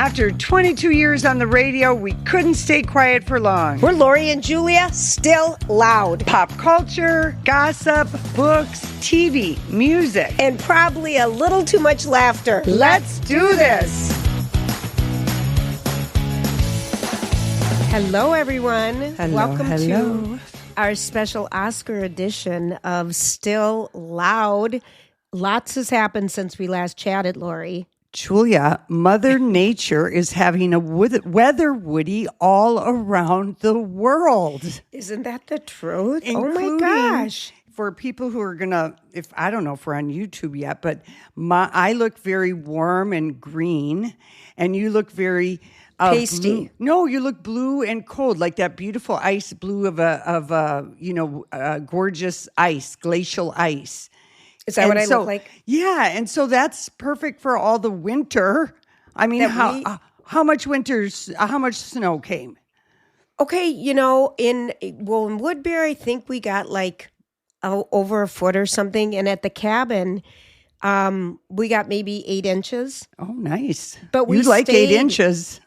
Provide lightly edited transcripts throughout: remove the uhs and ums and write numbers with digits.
After 22 years on the radio, we couldn't stay quiet for long. We're Lori and Julia, still loud. Pop culture, gossip, books, TV, music, and probably a little too much laughter. Let's do this. Hello, everyone. Hello, Welcome hello. to our special Oscar edition of Still Loud. Lots has happened since we last chatted, Lori. Julia, Mother Nature is having a weather Woody all around the world. Isn't that the truth? Including, oh my gosh. For people who are going to, I don't know if we're on YouTube yet, but I look very warm and green, and you look very pasty. Blue. No, you look blue and cold, like that beautiful ice blue of gorgeous ice, glacial ice. Is that what I look like? Yeah, and so that's perfect for all the winter. I mean, how much snow came? Okay, in Woodbury, I think we got like over a foot or something, and at the cabin, we got maybe 8 inches. Oh, nice. But we like 8 inches.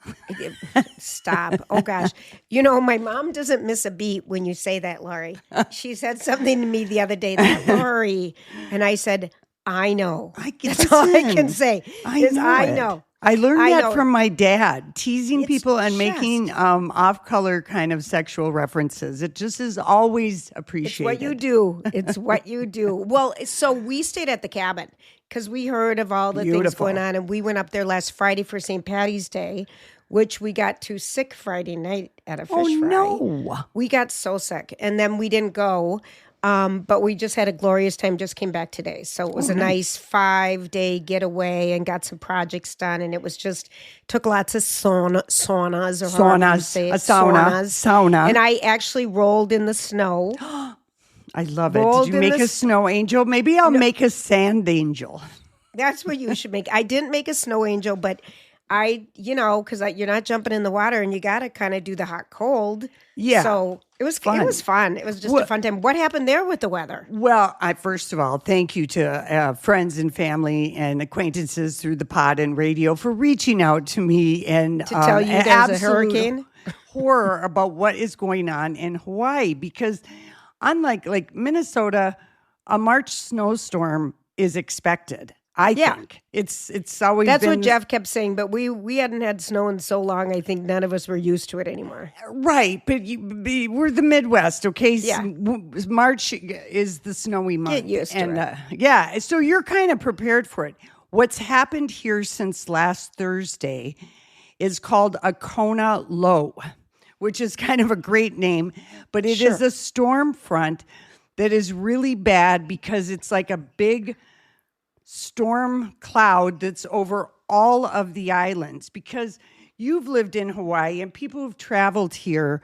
Stop. Oh, gosh. My mom doesn't miss a beat when you say that, Lori. She said something to me the other day, that Lori. And I said, I know. That's all I can say. I know. I learned that from my dad, teasing people and making off-color kind of sexual references. It just is always appreciated. It's what you do. It's what you do. Well, so we stayed at the cabin because we heard of all the things going on, and we went up there last Friday for St. Patty's Day, which we got too sick Friday night at a fish fry. No. We got so sick, and then we didn't go. But we just had a glorious time, just came back today. So it was a nice 5-day getaway and got some projects done. And it was took lots of saunas. And I actually rolled in the snow. I love it. Did you make a snow angel? Maybe I'll make a sand angel. That's what you should make. I didn't make a snow angel, but because you're not jumping in the water and you got to kind of do the hot cold. Yeah. So it was fun. It was fun. It was just a fun time. What happened there with the weather? Well, first of all, thank you to friends and family and acquaintances through the pod and radio for reaching out to me and to tell you there's a hurricane. Horror about what is going on in Hawaii, because unlike Minnesota, a March snowstorm is expected. I think it's always that's what Jeff kept saying, but we hadn't had snow in so long. I think none of us were used to it anymore. Right, but we're the Midwest, okay? Yeah. March is the snowy month. Get used to it. So you're kind of prepared for it. What's happened here since last Thursday is called a Kona low, which is kind of a great name, but it is a storm front that is really bad because it's like a big storm cloud that's over all of the islands. Because you've lived in Hawaii and people who've traveled here,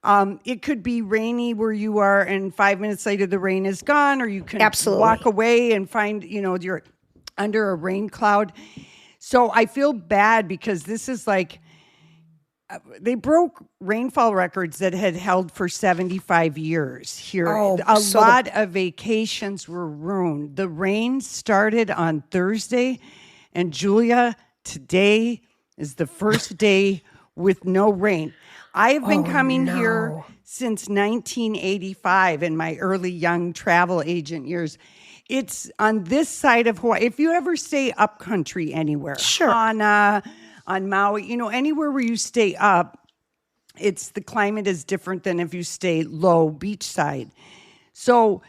it could be rainy where you are and 5 minutes later the rain is gone, or you can walk away and find, you're under a rain cloud. So I feel bad because this is they broke rainfall records that had held for 75 years here. A lot of vacations were ruined. The rain started on Thursday, and Julia, today is the first day with no rain. I have been coming here since 1985 in my early young travel agent years. It's on this side of Hawaii. If you ever stay up country anywhere, on Maui, anywhere where you stay up, the climate is different than if you stay low beachside. So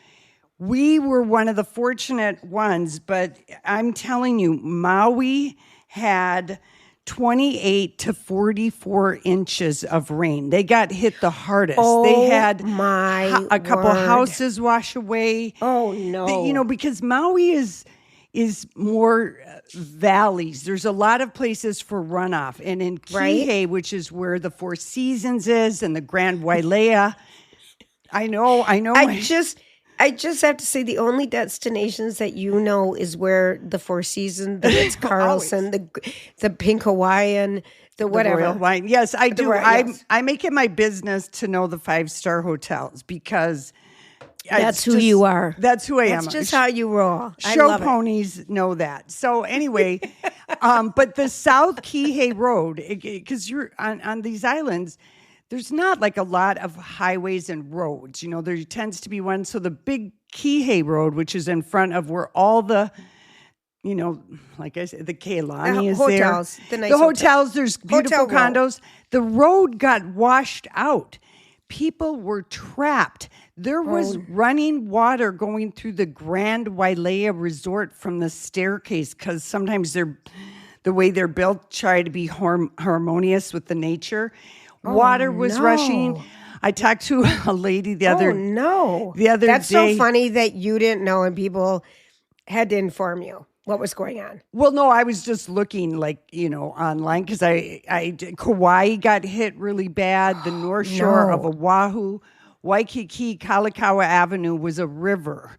we were one of the fortunate ones, but I'm telling you, Maui had 28 to 44 inches of rain. They got hit the hardest. They had a couple houses wash away. Oh, no. Because Maui is more valleys. There's a lot of places for runoff. And in Kihei, which is where the Four Seasons is and the Grand Wailea, I know. I just have to say the only destinations that is where the Four Seasons, the Ritz Carlson, the Pink Hawaiian, the whatever. The Royal Hawaiian. Yes, I do. I make it my business to know the 5-star hotels because That's who you are. That's who I am. That's just how you roll. Show ponies know that. So anyway, but the South Kihei Road, because you're on these islands, there's not like a lot of highways and roads. You know, there tends to be one. So the big Kihei Road, which is in front of where all the, you know, like I said, the Keilani is hotels, there. The hotels, there's beautiful condos. The road got washed out. People were trapped. There was running water going through the Grand Wailea Resort from the staircase because sometimes the way they're built try to be harmonious with the nature. Water was rushing. I talked to a lady the other day. That's so funny that you didn't know and people had to inform you what was going on. Well, no, I was just looking online because Kauai got hit really bad. The North Shore of Oahu, Waikiki, Kalakaua Avenue was a river.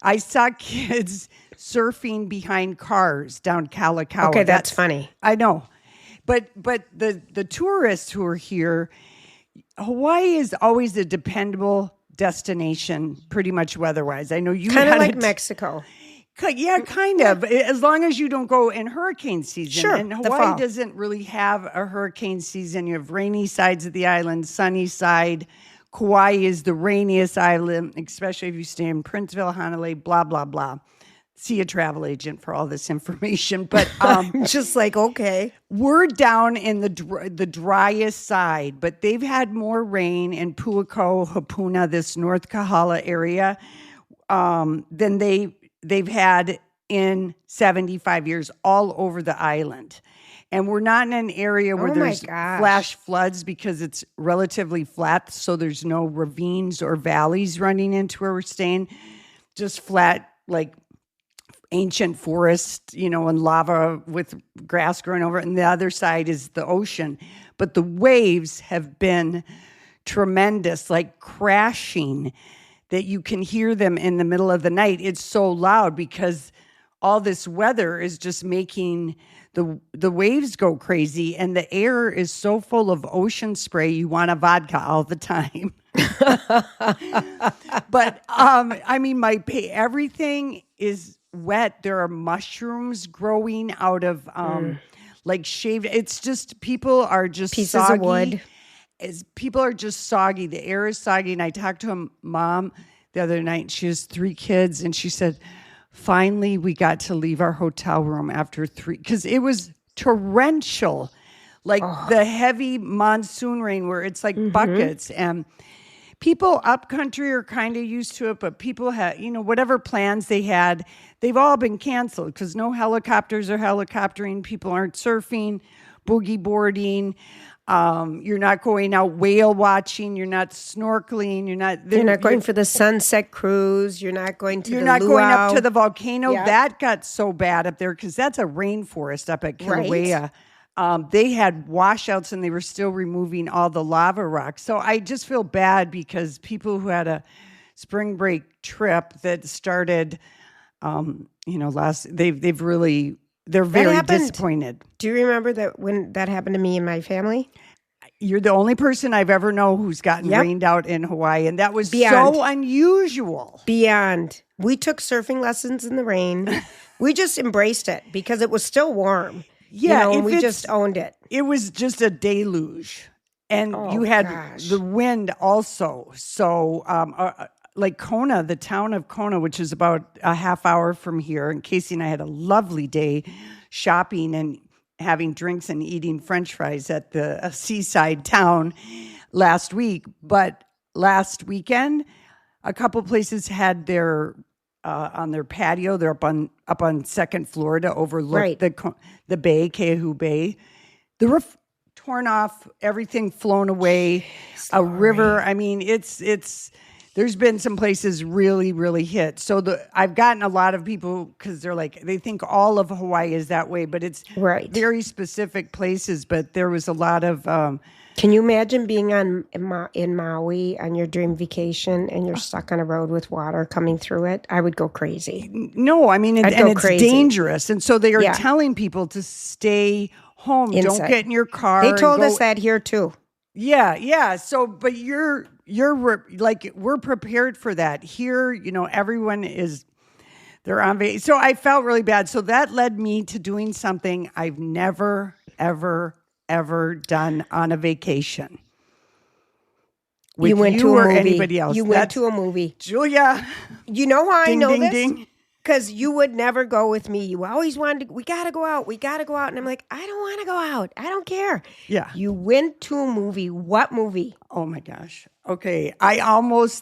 I saw kids surfing behind cars down Kalakaua. Okay, that's funny. I know. But the tourists who are here, Hawaii is always a dependable destination, pretty much weather-wise. I know you kind of like Mexico. Yeah, kind of. As long as you don't go in hurricane season. Sure, and Hawaii doesn't really have a hurricane season. You have rainy sides of the island, sunny side. Kauai is the rainiest island, especially if you stay in Princeville, Honolulu, blah, blah, blah. See a travel agent for all this information. But just like, okay. We're down in the driest side, but they've had more rain in Puako, Hapuna, this North Kahala area, than they've had in 75 years all over the island. And we're not in an area where there's flash floods because it's relatively flat, so there's no ravines or valleys running into where we're staying. Just flat, like ancient forest, and lava with grass growing over it. And the other side is the ocean. But the waves have been tremendous, like crashing, that you can hear them in the middle of the night. It's so loud because all this weather is just making the waves go crazy, and the air is so full of ocean spray, you want a vodka all the time. But, everything is wet. There are mushrooms growing out of, like shaved. It's just, people are just pieces soggy. of wood. People are just soggy. The air is soggy. And I talked to a mom the other night, and she has 3 kids, and she said, finally, we got to leave our hotel room after 3, because it was torrential, like the heavy monsoon rain where it's like buckets. And people up country are kind of used to it, but people have, whatever plans they had, they've all been canceled because no helicopters are helicoptering. People aren't surfing, boogie boarding. You're not going out whale watching. You're not snorkeling. You're not going for the sunset cruise. You're not going to. You're not going up to the volcano. Yeah. That got so bad up there because that's a rainforest up at Kilauea. Right. They had washouts and they were still removing all the lava rocks. So I just feel bad because people who had a spring break trip that started, they're very disappointed. Do you remember that when that happened to me and my family? You're the only person I've ever known who's gotten rained out in Hawaii, and that was so unusual. Beyond. We took surfing lessons in the rain. We just embraced it because it was still warm. Yeah, and we just owned it. It was just a deluge, and you had the wind also. So, like Kona, the town of Kona, which is about a half hour from here, and Casey and I had a lovely day shopping and having drinks and eating French fries at the seaside town last week. But last weekend, a couple places had their on their patio. They're up on second floor to overlook the bay, Keahu Bay. The roof torn off, everything flown away. A river. I mean, it's. There's been some places really, really hit. So I've gotten a lot of people because they think all of Hawaii is that way, but it's very specific places. But there was a lot of. Can you imagine being in Maui on your dream vacation and you're stuck on a road with water coming through it? I would go crazy. No, I mean, it's dangerous. And so they are telling people to stay home. Inside. Don't get in your car. They told us that here too. Yeah. So, but like, we're prepared for that. Here, everyone they're on vacation. So I felt really bad. So that led me to doing something I've never, ever, ever done on a vacation. You went to a movie. Anybody else. You went to a movie. Julia. You know how I know ding, this? Ding. Because you would never go with me. You always wanted to, we got to go out. And I'm like, I don't want to go out. I don't care. Yeah. You went to a movie. What movie? Oh my gosh. Okay.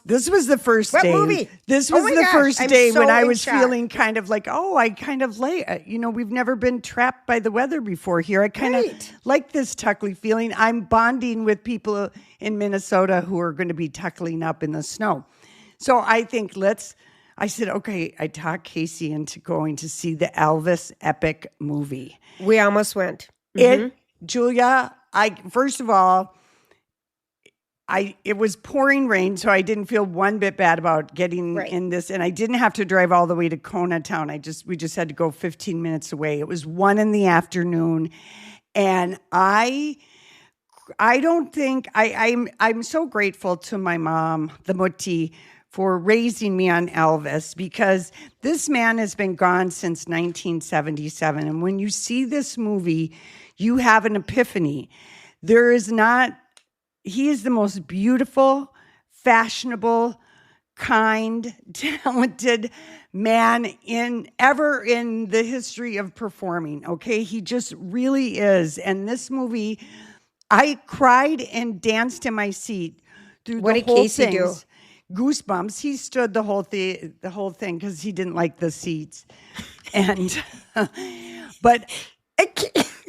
This was the first day. What movie? This was the first day when I was shock. feeling kind of like, I kind of lay, we've never been trapped by the weather before here. I kind of like this tuckly feeling. I'm bonding with people in Minnesota who are going to be tuckling up in the snow. So I think I said, okay, I talked Casey into going to see the Elvis Epic movie. We almost went. Julia, first of all, it was pouring rain, so I didn't feel one bit bad about getting in this, and I didn't have to drive all the way to Kona town. We just had to go 15 minutes away. It was 1 PM, and I'm so grateful to my mom, the Mutti, for raising me on Elvis, because this man has been gone since 1977. And when you see this movie, you have an epiphany. He is the most beautiful, fashionable, kind, talented man ever in the history of performing. Okay. He just really is. And this movie, I cried and danced in my seat through the whole thing. Do? Goosebumps. He stood the whole thing because he didn't like the seats, and but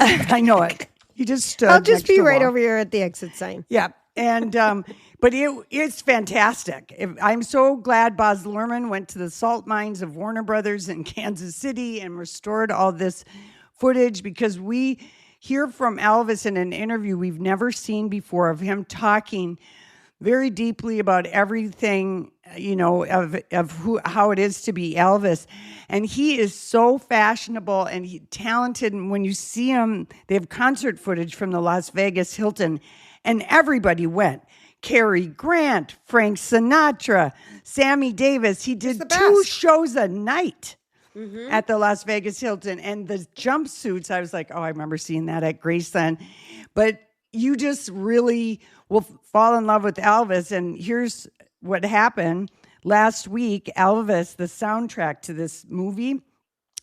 I know it. He just stood. I'll just be right over here at the exit sign. Yeah, and but it's fantastic. I'm so glad Baz Luhrmann went to the salt mines of Warner Brothers in Kansas City and restored all this footage, because we hear from Elvis in an interview we've never seen before of him talking very deeply about everything, how it is to be Elvis. And he is so fashionable and talented. And when you see him, they have concert footage from the Las Vegas Hilton, and everybody went. Cary Grant, Frank Sinatra, Sammy Davis. He did 2 shows a night at the Las Vegas Hilton. And the jumpsuits, I was like, I remember seeing that at Graceland. But you just really will fall in love with Elvis. And here's what happened. Last week, Elvis, the soundtrack to this movie,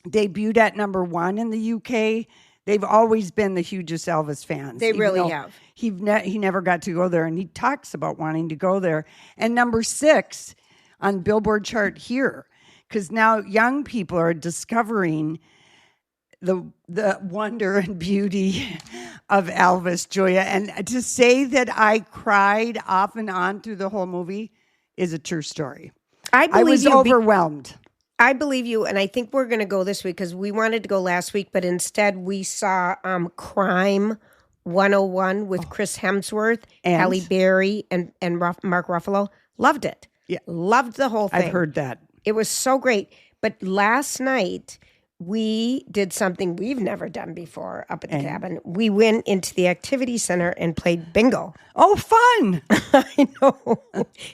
debuted at #1 in the UK. They've always been the hugest Elvis fans. They really have. He never got to go there, and he talks about wanting to go there. And #6 on Billboard chart here, because now young people are discovering the wonder and beauty of Elvis, Julia. And to say that I cried off and on through the whole movie is a true story. I was overwhelmed. I believe you, and I think we're going to go this week because we wanted to go last week, but instead we saw Crime 101 with Chris Hemsworth, Halle Berry, and Mark Ruffalo. Loved it. Yeah. Loved the whole thing. I've heard that. It was so great. But last night, we did something we've never done before up at the cabin. We went into the activity center and played bingo. Oh, fun. I know.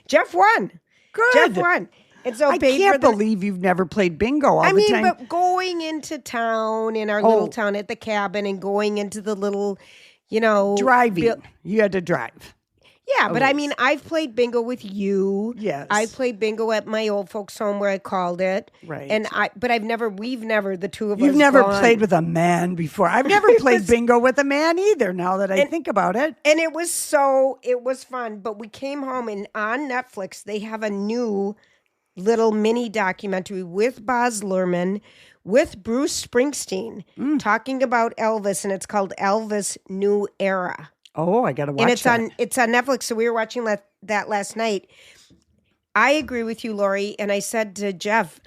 Jeff won. Good. Jeff won. And so I can't believe you've never played bingo all the time. But going into town, in our little town at the cabin, and going into the little, driving. You had to drive. Yeah, but I've played bingo with you. Yes. I played bingo at my old folks' home where I called it. Right. And we've never, the two of us. You've never played with a man before. I've never played bingo with a man either, now that I think about it. And it was fun. But we came home, and on Netflix, they have a new little mini documentary with Baz Luhrmann, with Bruce Springsteen, talking about Elvis, and it's called Elvis New Era. Oh, I got to watch that. And it's on Netflix, so we were watching that last night. I agree with you, Lori, and I said to Jeff,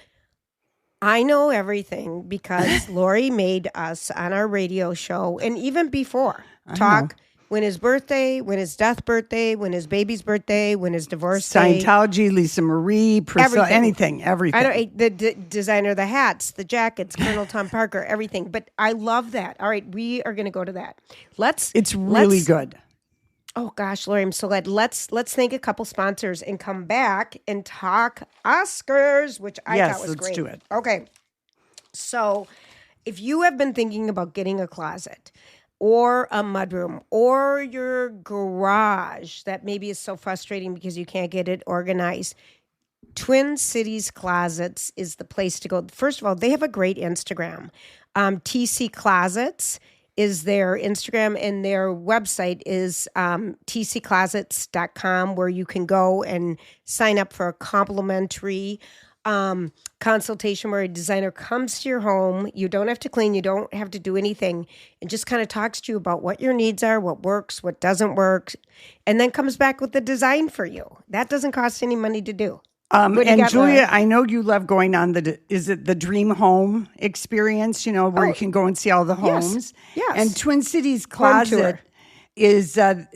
I know everything because Lori made us on our radio show, and even before, talk when his birthday, when his death birthday, when his baby's birthday, when his divorce day. Scientology, Lisa Marie, Priscilla, everything. The designer of the hats, the jackets, Colonel Tom Parker, everything. But I love that. All right, we are going to go to that. It's really good. Oh gosh, Lori, I'm so glad. Let's thank a couple sponsors and come back and talk Oscars, which I thought was great. Let's do it. Okay. So if you have been thinking about getting a closet or a mudroom or your garage that maybe is so frustrating because you can't get it organized, Twin Cities Closets is the place to go. First of all, they have a great Instagram. TC Closets is their Instagram, and their website is tcclosets.com, where you can go and sign up for a complimentary consultation where a designer comes to your home. You don't have to clean. You don't have to do anything, and just kind of talks to you about what your needs are, what works, what doesn't work, and then comes back with the design for you. That doesn't cost any money to do. And Julia, I know you love going on is it the Dream Home experience, where you can go and see all the homes? Yes. And Twin Cities Closet is the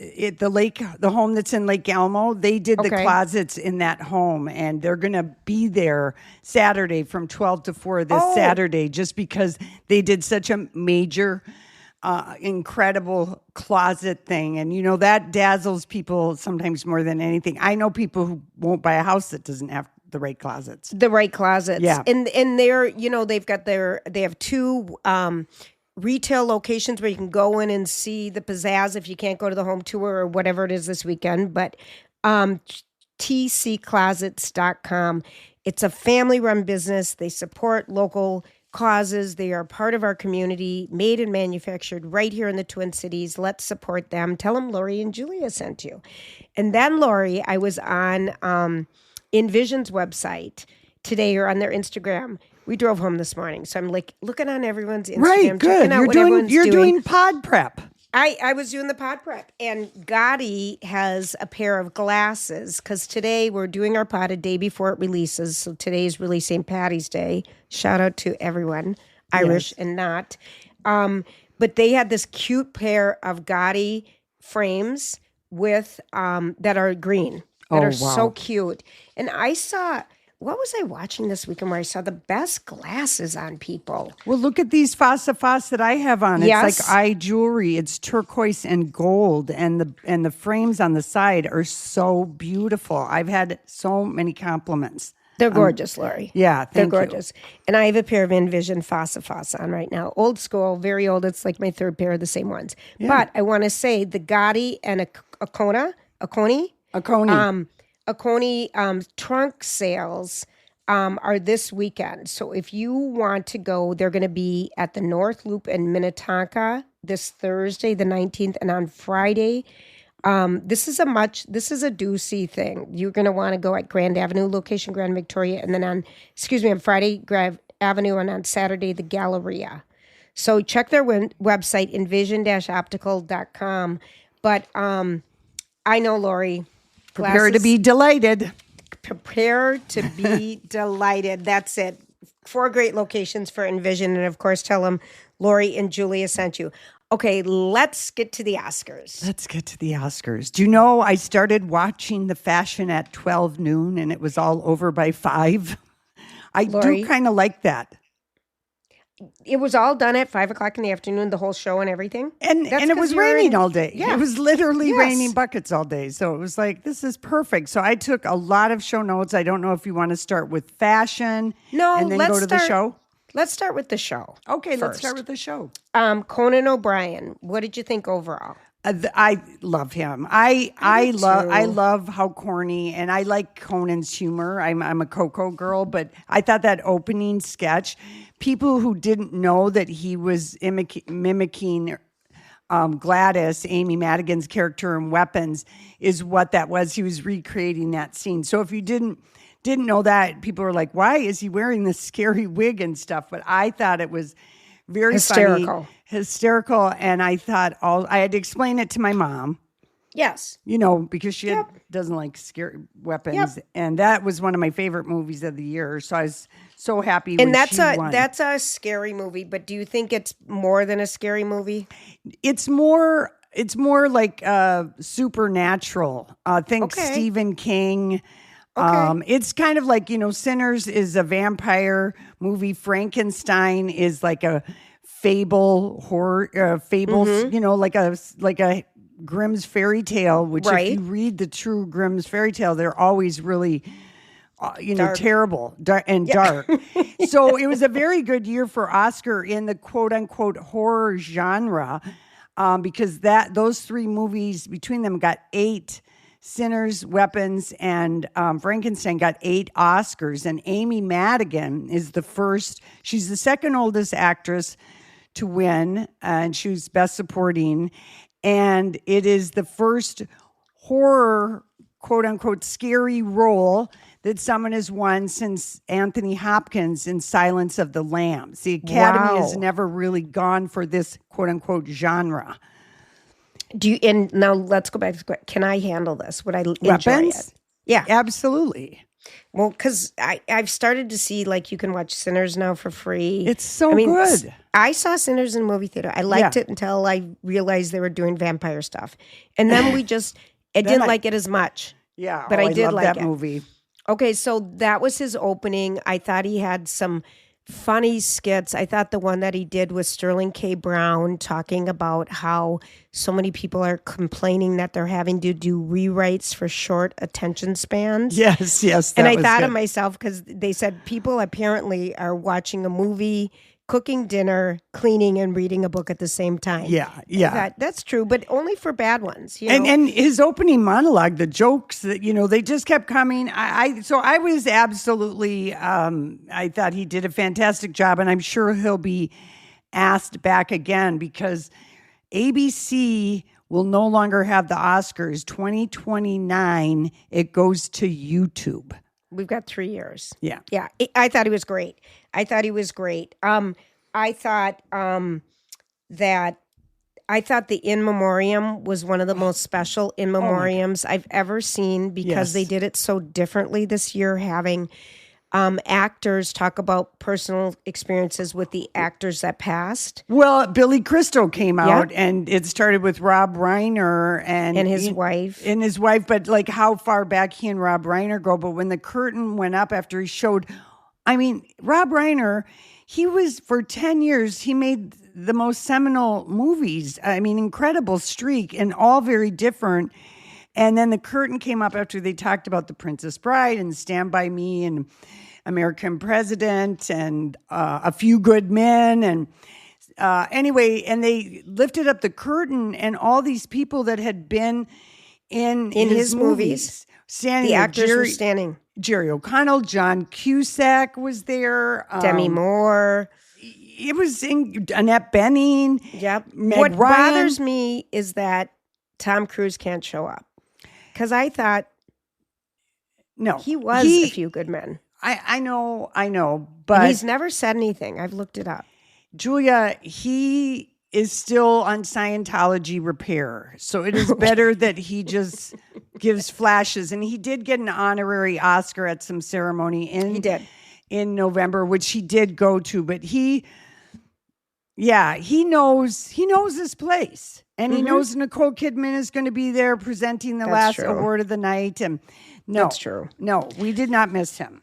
home that's in Lake Elmo. They did the closets in that home, and they're going to be there Saturday from 12 to 4 this Saturday, just because they did such a major incredible closet thing. And, that dazzles people sometimes more than anything. I know people who won't buy a house that doesn't have the right closets. The right closets. Yeah. And they're, they have two retail locations where you can go in and see the pizzazz if you can't go to the home tour or whatever it is this weekend. But tcclosets.com. It's a family-run business. They support local causes. They are part of our community, made and manufactured right here in the Twin Cities. Let's support them. Tell them Lori and Julia sent you. And then, Lori, I was on Envision's website today, or on their Instagram. We drove home this morning, so I'm like looking on everyone's Instagram. Right, good. You're doing pod prep. I was doing the pod prep, and Gotti has a pair of glasses, because today we're doing our pod a day before it releases. So today's really St. Patty's Day. Shout out to everyone, Irish and not. But they had this cute pair of Gotti frames with that are green, that are so cute. And I saw... What was I watching this weekend where I saw the best glasses on people? Well, look at these Fossa that I have on. It's like eye jewelry. It's turquoise and gold, and the frames on the side are so beautiful. I've had so many compliments. They're gorgeous, Lori. Yeah, they're gorgeous. And I have a pair of Envision Fossa on right now. Old school, very old. It's like my third pair of the same ones. Yeah. But I want to say the Gotti and Aconi trunk sales are this weekend. So if you want to go, they're going to be at the North Loop in Minnetonka this Thursday, the 19th, and on Friday. This is a do-see thing. You're going to want to go at Grand Avenue, location Grand Victoria, and then on Friday, Grand Avenue, and on Saturday, the Galleria. So check their website, envision-optical.com. But I know, Lori... Prepare to be delighted. Prepare to be delighted. That's it. 4 great locations for Envision. And, of course, tell them Lori and Julia sent you. Okay, let's get to the Oscars. Do you know I started watching the fashion at 12 noon and it was all over by 5? Lori, do kind of like that. It was all done at 5 o'clock in the afternoon, the whole show and everything. And it was raining all day. Yeah. It was literally raining buckets all day. So it was like, this is perfect. So I took a lot of show notes. I don't know if you want to start with fashion and then go to the show. Let's start with the show. Okay, let's start with the show. Conan O'Brien, what did you think overall? I love him. I love how corny, and I like Conan's humor. I'm a Coco girl, but I thought that opening sketch, people who didn't know that he was mimicking Gladys, Amy Madigan's character in Weapons, is what that was. He was recreating that scene. So if you didn't know that, people were like, why is he wearing this scary wig and stuff? But I thought it was very hysterical. And I thought I had to explain it to my mom. Yes. Because she doesn't like scary weapons. Yep. And that was one of my favorite movies of the year. So I was so happy when she won. That's a scary movie, but do you think it's more than a scary movie? It's more like supernatural. Think Stephen King. Okay. It's kind of like, Sinners is a vampire movie. Frankenstein is like a fable horror, fables, like a Grimm's fairy tale, which if you read the true Grimm's fairy tale, they're always really, Dark. terrible and dark. So it was a very good year for Oscar in the quote unquote horror genre, because those three movies between them got 8. Sinners, Weapons, and Frankenstein got 8 Oscars. And Amy Madigan is the first. She's the second oldest actress to win, and she was Best Supporting. And it is the first horror, quote unquote, scary role that someone has won since Anthony Hopkins in Silence of the Lambs. The Academy has never really gone for this, quote unquote, genre. And now let's go back to, can I handle this? Would I enjoy Weapons? it? Yeah. Absolutely. Well, because I've started to see, like, you can watch Sinners now for free. It's so good. I saw Sinners in the movie theater. I liked it until I realized they were doing vampire stuff. And then I didn't like it as much. Yeah. But I did like that it. movie. Okay, so that was his opening. I thought he had some funny skits. I thought the one that he did with Sterling K. Brown talking about how so many people are complaining that they're having to do rewrites for short attention spans. Yes. And I thought of myself, because they said people apparently are watching a movie, cooking dinner, cleaning, and reading a book at the same time. Yeah. That's true, but only for bad ones. And his opening monologue, the jokes that, they just kept coming. So I was absolutely, I thought he did a fantastic job, and I'm sure he'll be asked back again, because ABC will no longer have the Oscars. 2029, it goes to YouTube. We've got 3 years. Yeah. I thought he was great. I thought the In Memoriam was one of the most special In Memoriams I've ever seen, because they did it so differently this year, having actors talk about personal experiences with the actors that passed. Well, Billy Crystal came out, and it started with Rob Reiner and his wife. But like how far back he and Rob Reiner go. But when the curtain went up after he showed, Rob Reiner, he was, for 10 years, he made the most seminal movies. Incredible streak, and all very different. And then the curtain came up after they talked about The Princess Bride and Stand By Me and American President and A Few Good Men. And anyway, and they lifted up the curtain, and all these people that had been in his movies standing. The actors were standing. Jerry O'Connell, John Cusack was there. Demi Moore. It was Annette Bening. Yep. Meg what Ryan. bothers me is that Tom Cruise can't show up. Because I thought he was A Few Good Men. I know, but and he's never said anything. I've looked it up. Julia, he is still on Scientology repair. So it is better that he just gives flashes. And he did get an honorary Oscar at some ceremony in November, which he did go to. But he knows his place. And he knows Nicole Kidman is going to be there presenting the last award of the night. And that's true. No, we did not miss him.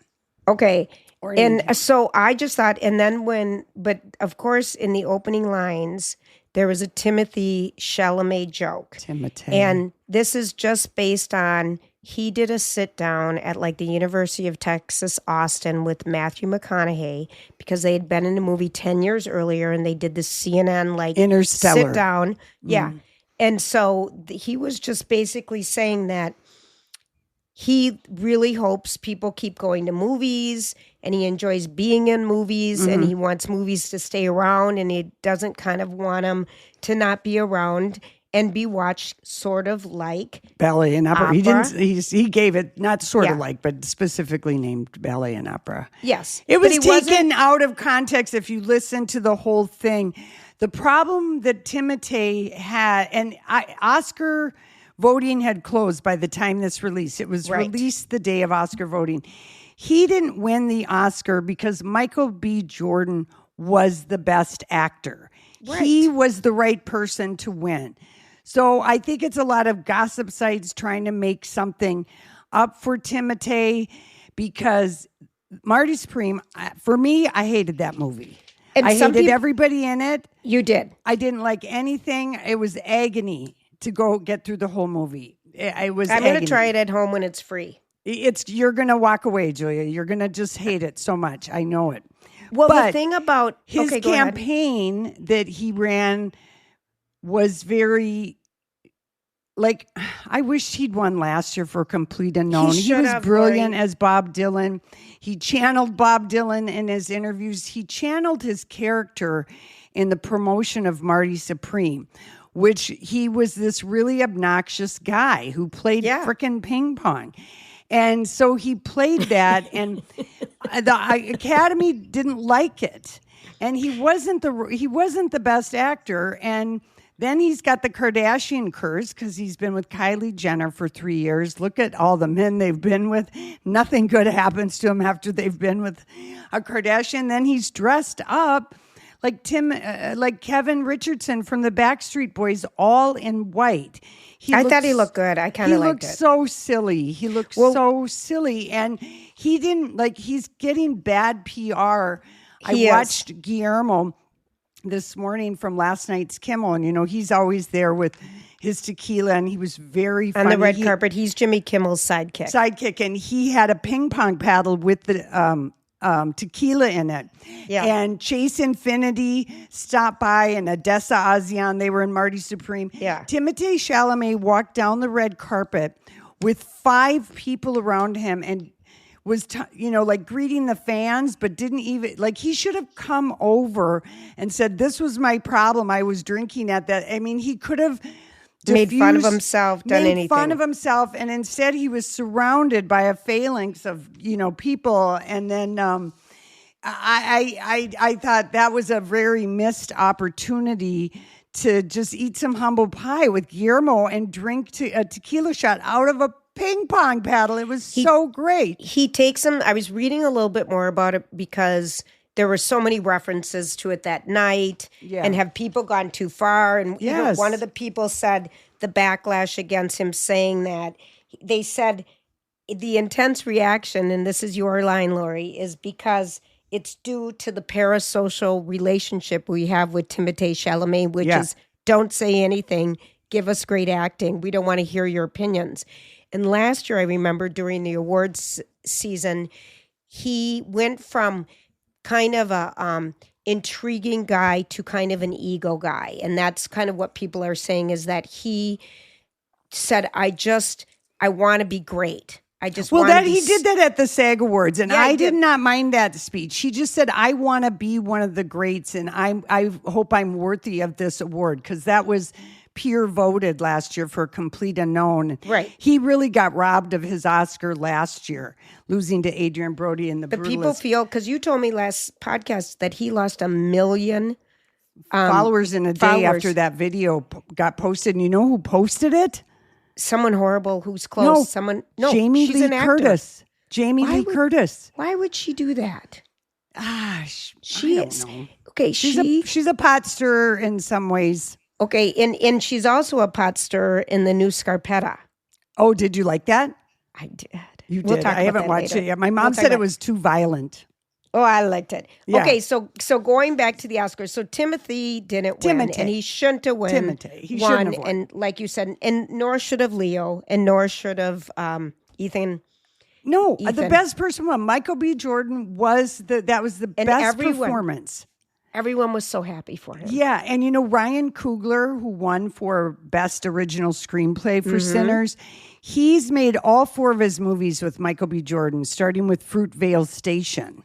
Okay. And so I just thought, and then but of course, in the opening lines, there was a Timothée Chalamet joke. Timothée. And this is just based on, he did a sit down at like the University of Texas, Austin with Matthew McConaughey, because they had been in a movie 10 years earlier, and they did the CNN like Interstellar sit down. Yeah. And so he was just basically saying that he really hopes people keep going to movies, and he enjoys being in movies, and he wants movies to stay around, and he doesn't kind of want them to not be around and be watched sort of like ballet and opera. Opera. He gave it not sort of like, but specifically named ballet and opera. Yes. It was taken out of context if you listen to the whole thing. The problem that Timothée had, and Oscar voting had closed by the time this released. It was released the day of Oscar voting. He didn't win the Oscar because Michael B. Jordan was the best actor. Right. He was the right person to win. So I think it's a lot of gossip sites trying to make something up for Timothée, because Marty Supreme, for me, I hated that movie. And I hated everybody in it. You did. I didn't like anything. It was agony to go get through the whole movie. I'm going to try it at home when it's free. You're going to walk away, Julia. You're going to just hate it so much. I know it. Well, but the thing about his campaign that he ran was very, like, I wish he'd won last year for Complete Unknown. He was brilliant as Bob Dylan. He channeled Bob Dylan in his interviews. He channeled his character in the promotion of Marty Supreme, which he was this really obnoxious guy who played frickin' ping pong. And so he played that, and the Academy didn't like it. And he wasn't the best actor. And then he's got the Kardashian curse because he's been with Kylie Jenner for 3 years. Look at all the men they've been with. Nothing good happens to him after they've been with a Kardashian. Then he's dressed up like Kevin Richardson from the Backstreet Boys, all in white. I thought he looked good. I kind of liked it. He looked so silly. He looked so silly. And he didn't, he's getting bad PR. I watched Guillermo this morning from last night's Kimmel. And, he's always there with his tequila. And he was very funny. On the red carpet. He's Jimmy Kimmel's sidekick. And he had a ping pong paddle with the tequila in it. Yeah. And Chase Infinity stopped by, and Odessa Azian, they were in Marty Supreme. Yeah. Timothée Chalamet walked down the red carpet with 5 people around him and was, greeting the fans, but didn't even, he should have come over and said, this was my problem. I was drinking at that. I mean, he could have made fun of himself, done anything. Made fun of himself, and instead he was surrounded by a phalanx of, people. And then I thought that was a very missed opportunity to just eat some humble pie with Guillermo and drink a tequila shot out of a ping pong paddle. It was so great. He takes him. I was reading a little bit more about it because there were so many references to it that night. Yeah. And have people gone too far? And even one of the people said the backlash against him saying that. They said the intense reaction, and this is your line, Lori, is because it's due to the parasocial relationship we have with Timothée Chalamet, which is don't say anything, give us great acting. We don't want to hear your opinions. And last year, I remember during the awards season, he went from kind of a intriguing guy to kind of an ego guy. And that's kind of what people are saying is that he said, I want to be great. He did that at the SAG Awards, and I did not mind that speech. He just said, I want to be one of the greats, and I hope I'm worthy of this award, because that was peer voted last year for Complete Unknown. Right. He really got robbed of his Oscar last year, losing to Adrian Brody in The Brutalist. But people feel, because you told me last podcast that he lost 1 million followers in a day after that video got posted. And you know who posted it? Someone horrible who's close. Jamie Lee Curtis. Jamie Lee Curtis. Why would she do that? I don't know. Okay, she's a pot stirrer in some ways. Okay, and she's also a pot stirrer in the new Scarpetta. Oh, did you like that? I did. You did. I haven't watched it yet. My mom said it was too violent. Oh, I liked it. Yeah. Okay, so going back to the Oscars, so Timothée didn't win, and he shouldn't have won. He shouldn't have won. And like you said, and nor should have Leo, and nor should have Ethan. No, the best person won. Michael B. Jordan was the best performance. Everyone was so happy for him. Yeah, and Ryan Coogler, who won for Best Original Screenplay for Sinners, he's made all 4 of his movies with Michael B. Jordan, starting with Fruitvale Station,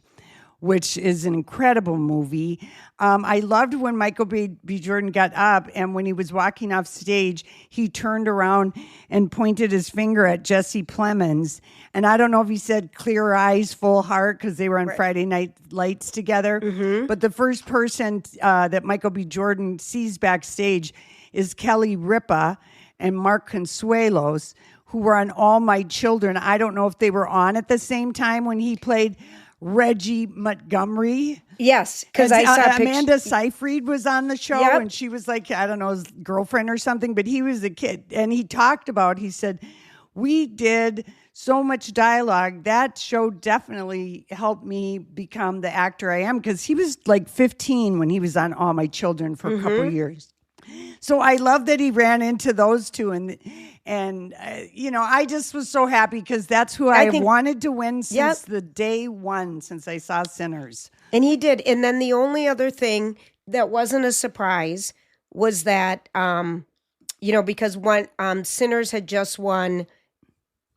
which is an incredible movie. I loved when Michael B. Jordan got up, and when he was walking off stage, he turned around and pointed his finger at Jesse Plemons. And I don't know if he said clear eyes, full heart, because they were on Friday Night Lights together. Mm-hmm. But the first person that Michael B. Jordan sees backstage is Kelly Ripa and Mark Consuelos, who were on All My Children. I don't know if they were on at the same time when he played Reggie Montgomery. Yes, because I saw Amanda Seyfried was on the show, and she was like, I don't know, his girlfriend or something, but he was a kid. And he said, we did so much dialogue. That show definitely helped me become the actor I am, because he was like 15 when he was on All My Children for a couple of years. So I love that he ran into those two, and I just was so happy because that's who I wanted to win since the day one, since I saw Sinners. And he did. And then the only other thing that wasn't a surprise was that, because Sinners had just won.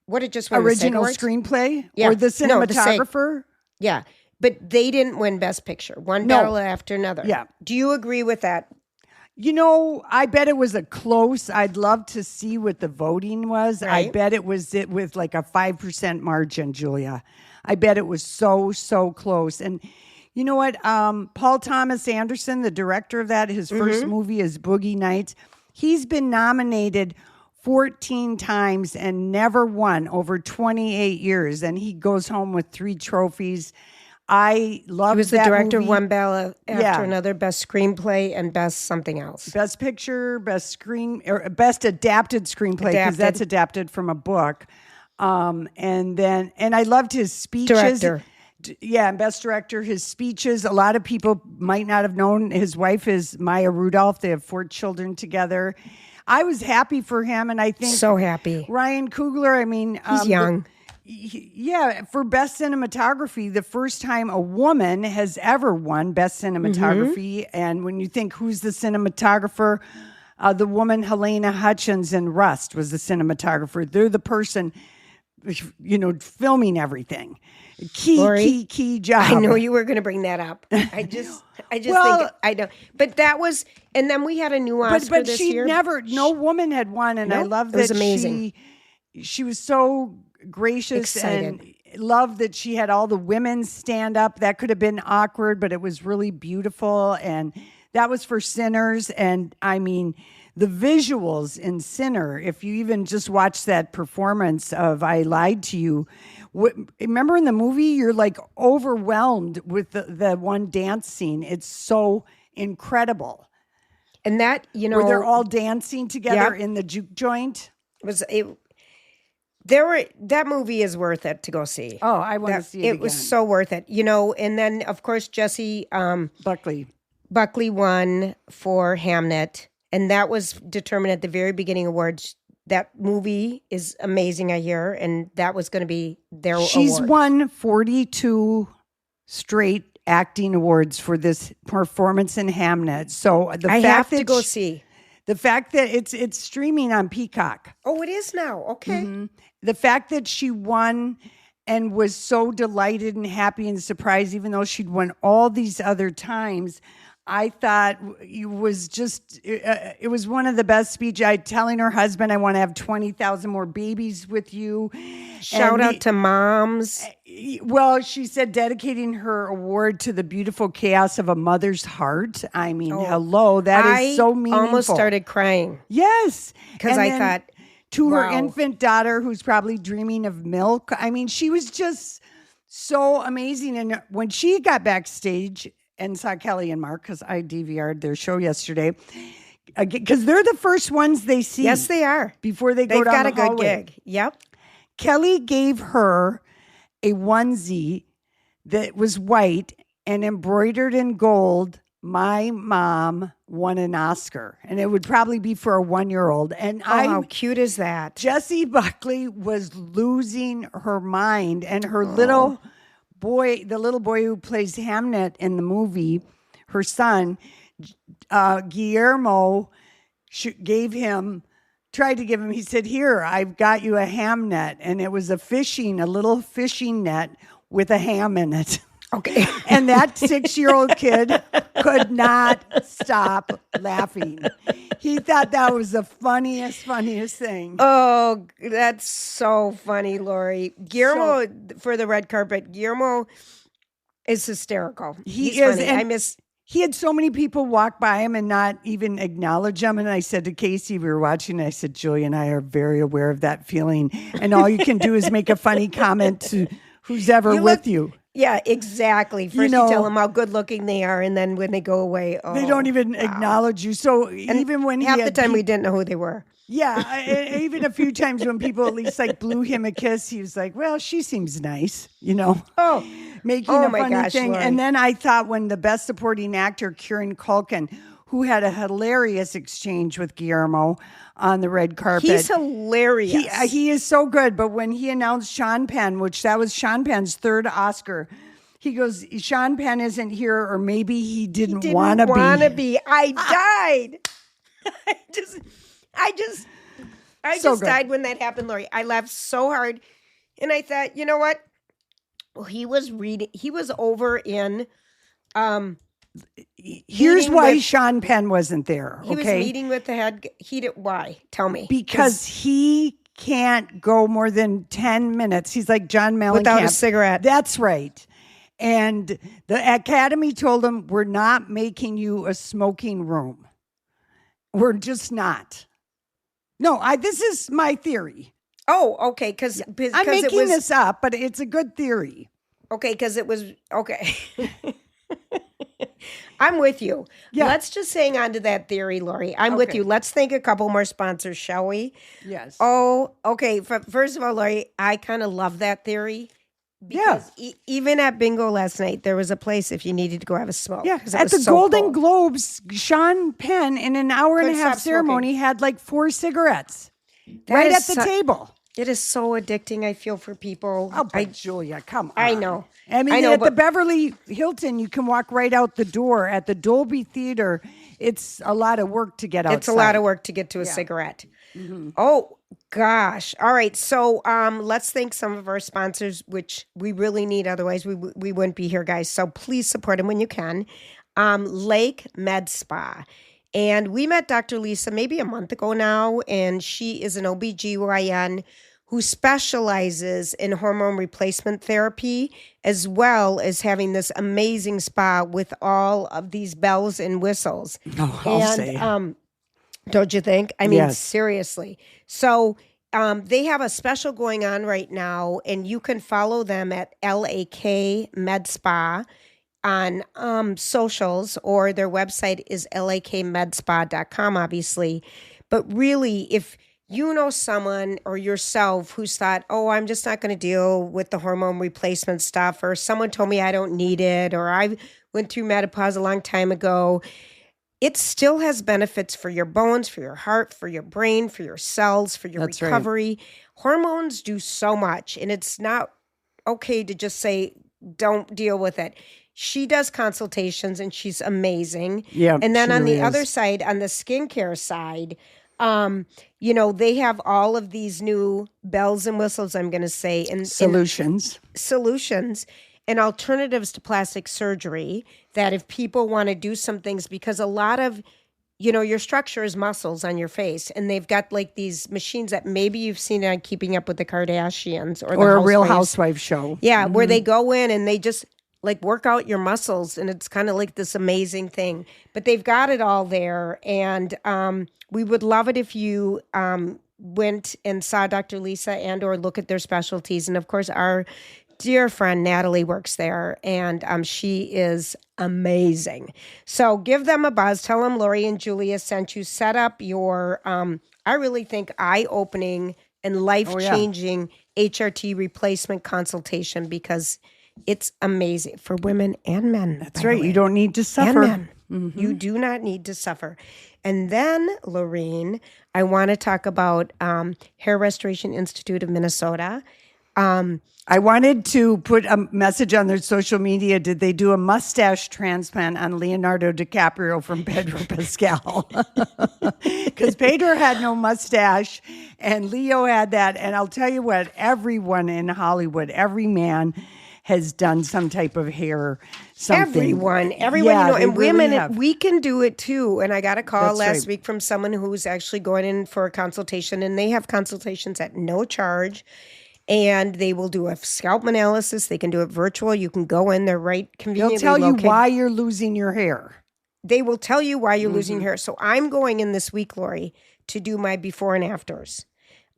What had just won? Original screenplay? Yeah. Or the cinematographer? No, yeah. But they didn't win Best Picture. One battle after another. Yeah. Do you agree with that? I bet it was a close. I'd love to see what the voting was. Right. I bet it was with like a 5% margin, Julia. I bet it was so, so close. And you know what? Paul Thomas Anderson, the director of that, his first movie is Boogie Nights. He's been nominated 14 times and never won over 28 years. And he goes home with 3 trophies. I love that. He was the director movie. of one battle after another, best scrapplay and best something else. Best picture, best best adapted screenplay, because that's adapted from a book. And I loved his speeches. Director. Yeah, and best director, his speeches. A lot of people might not have known his wife is Maya Rudolph. They have 4 children together. I was happy for him, and I think so happy. Ryan Coogler. He's young. For best cinematography, the first time a woman has ever won best cinematography. And when you think who's the cinematographer, the woman Helena Hutchins in Rust was the cinematographer. They're the person, filming everything. Key job. I know you were going to bring that up. I just think I don't. But that was, and then we had a new Oscar this year. No woman had won, and I love that. It was amazing. She was so gracious and loved that she had all the women stand up. That could have been awkward, but it was really beautiful. And that was for Sinners. And the visuals in Sinner, if you even just watch that performance of I Lied to You, remember in the movie, you're like overwhelmed with the one dance scene. It's so incredible. And that, where they're all dancing together in the juke joint. That movie is worth it to go see. Oh, I want to see it again. It was so worth it. And then, of course, Jesse Buckley won for Hamnet, and that was determined at the very beginning awards. That movie is amazing, I hear, and that was going to be their She's award. won 42 straight acting awards for this performance in Hamnet. So I have to go see. The fact that it's streaming on Peacock. Oh, it is now. Okay. Mm-hmm. The fact that she won and was so delighted and happy and surprised, even though she'd won all these other times, I thought it was it was one of the best speeches. Telling her husband, I want to have 20,000 more babies with you. Shout out to moms. Well, she said dedicating her award to the beautiful chaos of a mother's heart. Hello, that is so meaningful. I almost started crying. Yes. Because I thought, to her infant daughter who's probably dreaming of milk. She was just so amazing. And when she got backstage and saw Kelly and Mark, because I DVR'd their show yesterday, because they're the first ones they see. Yes, they are. Before they go down the hallway. They've got a good gig. Yep. Kelly gave her a onesie that was white and embroidered in gold. My mom won an Oscar, and it would probably be for a 1-year-old. And how cute is that? Jessie Buckley was losing her mind, and her little boy, the little boy who plays Hamnet in the movie, her son, Guillermo, tried to give him, he said, "Here, I've got you a ham net." And it was a little fishing net with a ham in it. Okay. And that 6-year-old kid could not stop laughing. He thought that was the funniest thing. Oh, that's so funny, Lori. Guillermo, for the red carpet, Guillermo is hysterical. He's funny. And he had so many people walk by him and not even acknowledge him. And I said to Casey, we were watching, I said, Julie and I are very aware of that feeling. And all you can do is make a funny comment to who's ever with you. Yeah, exactly. First you tell them how good looking they are, and then when they go away, they don't even acknowledge you. So even when half the time we didn't know who they were. Yeah, even a few times when people at least blew him a kiss, he was like, "Well, she seems nice," making a funny thing. Lord. And then I thought when the best supporting actor, Kieran Culkin, who had a hilarious exchange with Guillermo on the red carpet. He's hilarious. He is so good. But when he announced Sean Penn, which that was Sean Penn's third Oscar, he goes, Sean Penn isn't here, or maybe he didn't want to be. I died. I just died when that happened, Lori. I laughed so hard. And I thought, you know what? Well, he was over in here's why Sean Penn wasn't there. He was meeting with the head. Why? Tell me. Because he can't go more than 10 minutes. He's like John Mellencamp. Without a cigarette. That's right. And the Academy told him, we're not making you a smoking room. We're just not. No, this is my theory. Oh, okay. Because I'm making this up, but it's a good theory. Okay, because it was okay. I'm with you. Yeah. Let's just hang on to that theory, Lori. I'm with you. Let's thank a couple more sponsors, shall we? Yes. Oh, okay. First of all, Lori, I kind of love that theory. Because even at bingo last night, there was a place if you needed to go have a smoke. Yeah, at the Golden Globes, Sean Penn, in an hour and a half ceremony, had like 4 cigarettes right at the table. It is so addicting, I feel, for people. Oh, but Julia, come on. I know. I mean, at the Beverly Hilton, you can walk right out the door. At the Dolby Theater, it's a lot of work to get outside. It's a lot of work to get to a cigarette. Mm-hmm. Oh, gosh. All right. So let's thank some of our sponsors, which we really need. Otherwise, we wouldn't be here, guys. So please support them when you can. Lake Med Spa. And we met Dr. Lisa maybe a month ago now, and she is an OBGYN who specializes in hormone replacement therapy, as well as having this amazing spa with all of these bells and whistles. Oh, I'll say. Don't you think? I mean, seriously. So they have a special going on right now, and you can follow them at LAK Med Spa on socials, or their website is lakmedspa.com, obviously. But really, if you know someone or yourself who's thought, oh, I'm just not going to deal with the hormone replacement stuff, or someone told me I don't need it, or I went through menopause a long time ago, it still has benefits for your bones, for your heart, for your brain, for your cells, for your recovery. Right. Hormones do so much, and it's not okay to just say, don't deal with it. She does consultations, and she's amazing. Yeah, and then on the other side, on the skincare side, they have all of these new bells and whistles, I'm going to say. And solutions and alternatives to plastic surgery, that if people want to do some things, because a lot of, your structure is muscles on your face, and they've got like these machines that maybe you've seen on Keeping Up with the Kardashians or a Real Housewives show. Yeah, where they go in and they just like work out your muscles, and it's kind of like this amazing thing. But they've got it all there, and we would love it if you went and saw Dr. Lisa and or look at their specialties. And of course, our dear friend Natalie works there, and she is amazing. So give them a buzz. Tell them Lori and Julia sent you. Set up your, I really think, eye-opening and life-changing HRT replacement consultation, because it's amazing for women and men. That's right. You don't need to suffer. And men. Mm-hmm. You do not need to suffer. And then, Lorene, I want to talk about Hair Restoration Institute of Minnesota. I wanted to put a message on their social media. Did they do a mustache transplant on Leonardo DiCaprio from Pedro Pascal? Because Pedro had no mustache and Leo had that. And I'll tell you what, everyone in Hollywood, every man has done some type of hair something. Everyone, and women, we can do it too. And I got a call last week from someone who's actually going in for a consultation, and they have consultations at no charge. And they will do a scalp analysis. They can do it virtual. You can go in there conveniently. They'll tell you why you're losing your hair. They will tell you why you're losing hair. So I'm going in this week, Lori, to do my before and afters.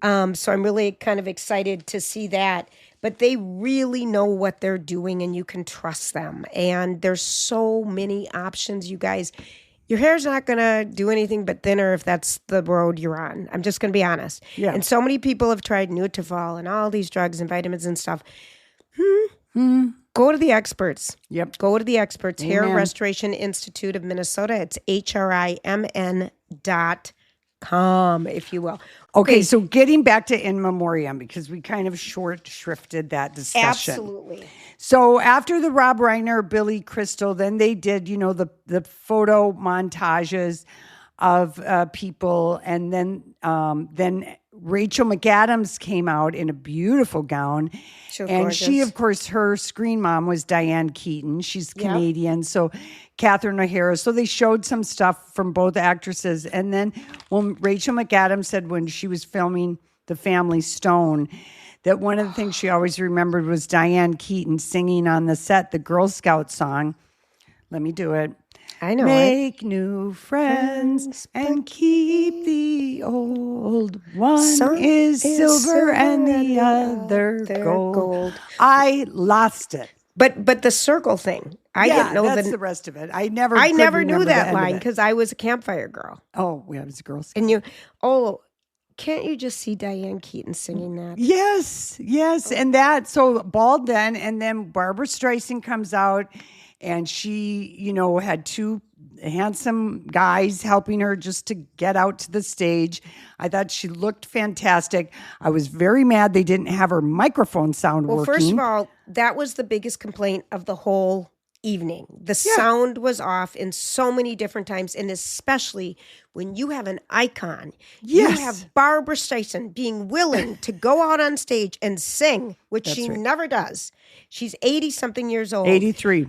So I'm really kind of excited to see that. But they really know what they're doing, and you can trust them. And there's so many options, you guys. Your hair's not going to do anything but thinner if that's the road you're on. I'm just going to be honest. Yeah. And so many people have tried Nutrafol and all these drugs and vitamins and stuff. Go to the experts. Yep. Go to the experts. Amen. Hair Restoration Institute of Minnesota. It's HRIMN.com, if you will. Okay, so getting back to In Memoriam, because we kind of short shrifted that discussion. Absolutely. So after the Rob Reiner, Billy Crystal, then they did, the photo montages of people, and then Rachel McAdams came out in a beautiful gown. And she, of course, her screen mom was Diane Keaton. She's Canadian. So Catherine O'Hara. So they showed some stuff from both actresses. And then when Rachel McAdams said when she was filming The Family Stone, that one of the things she always remembered was Diane Keaton singing on the set the Girl Scout song. Let me do it. I know. Make new friends and keep the old. One is silver and the other gold. I lost it. But the circle thing, I didn't know that's the rest of it. I never knew that line because I was a campfire girl. Oh, yeah, I was a Girl Scout. And can't you just see Diane Keaton singing that? Yes. And so Bald then, and then Barbra Streisand comes out. And she, had two handsome guys helping her just to get out to the stage. I thought she looked fantastic. I was very mad they didn't have her microphone sound working. Well, first of all, that was the biggest complaint of the whole evening. The sound was off in so many different times, and especially when you have an icon. Yes. You have Barbra Streisand being willing to go out on stage and sing, which she never does. She's 80-something years old. 83.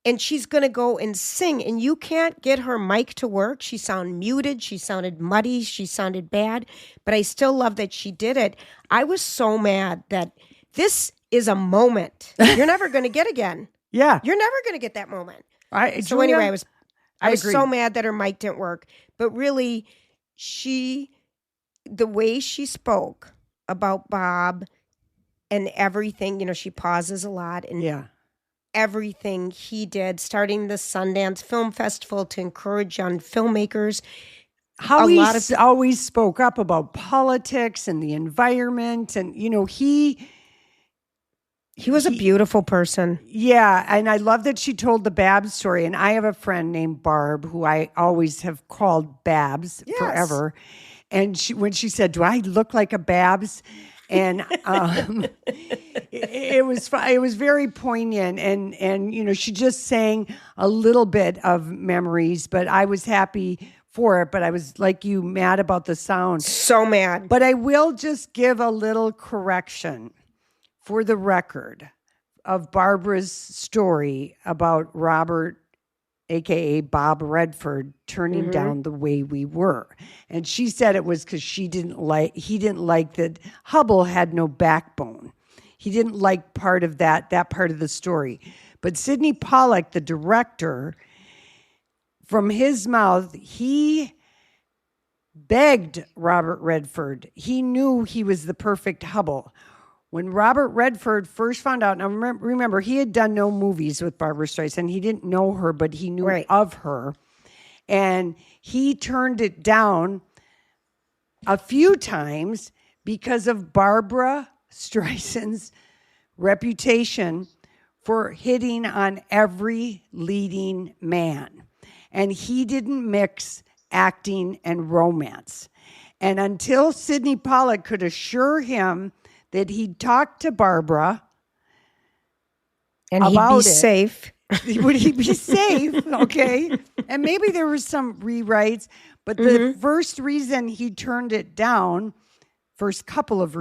And she's going to go and sing, and you can't get her mic to work. She sounded muted. She sounded muddy. She sounded bad. But I still love that she did it. I was so mad that this is a moment you're never going to get again. Yeah. You're never going to get that moment. Anyway, I was so mad that her mic didn't work. But really, the way she spoke about Bob and everything, she pauses a lot. And everything he did, starting the Sundance Film Festival to encourage young filmmakers. How he always spoke up about politics and the environment. And, he was a beautiful person. Yeah. And I love that she told the Babs story. And I have a friend named Barb who I always have called Babs forever. And when she said, "Do I look like a Babs?" And it was very poignant, and she just sang a little bit of memories, but I was happy for it. But I was like you, mad about the sound. So mad. But I will just give a little correction for the record of Barbara's story about Robert, a.k.a. Bob Redford, turning down The Way We Were. And she said it was because he didn't like that Hubble had no backbone. He didn't like part of that part of the story. But Sidney Pollack, the director, from his mouth, he begged Robert Redford. He knew he was the perfect Hubble. When Robert Redford first found out, now remember, he had done no movies with Barbra Streisand. He didn't know her, but he knew of her. And he turned it down a few times because of Barbra Streisand's reputation for hitting on every leading man. And he didn't mix acting and romance. And until Sidney Pollack could assure him that he'd talk to Barbara and he'd be safe. Would he be safe? Okay. And maybe there were some rewrites, but the first reason he turned it down, first couple of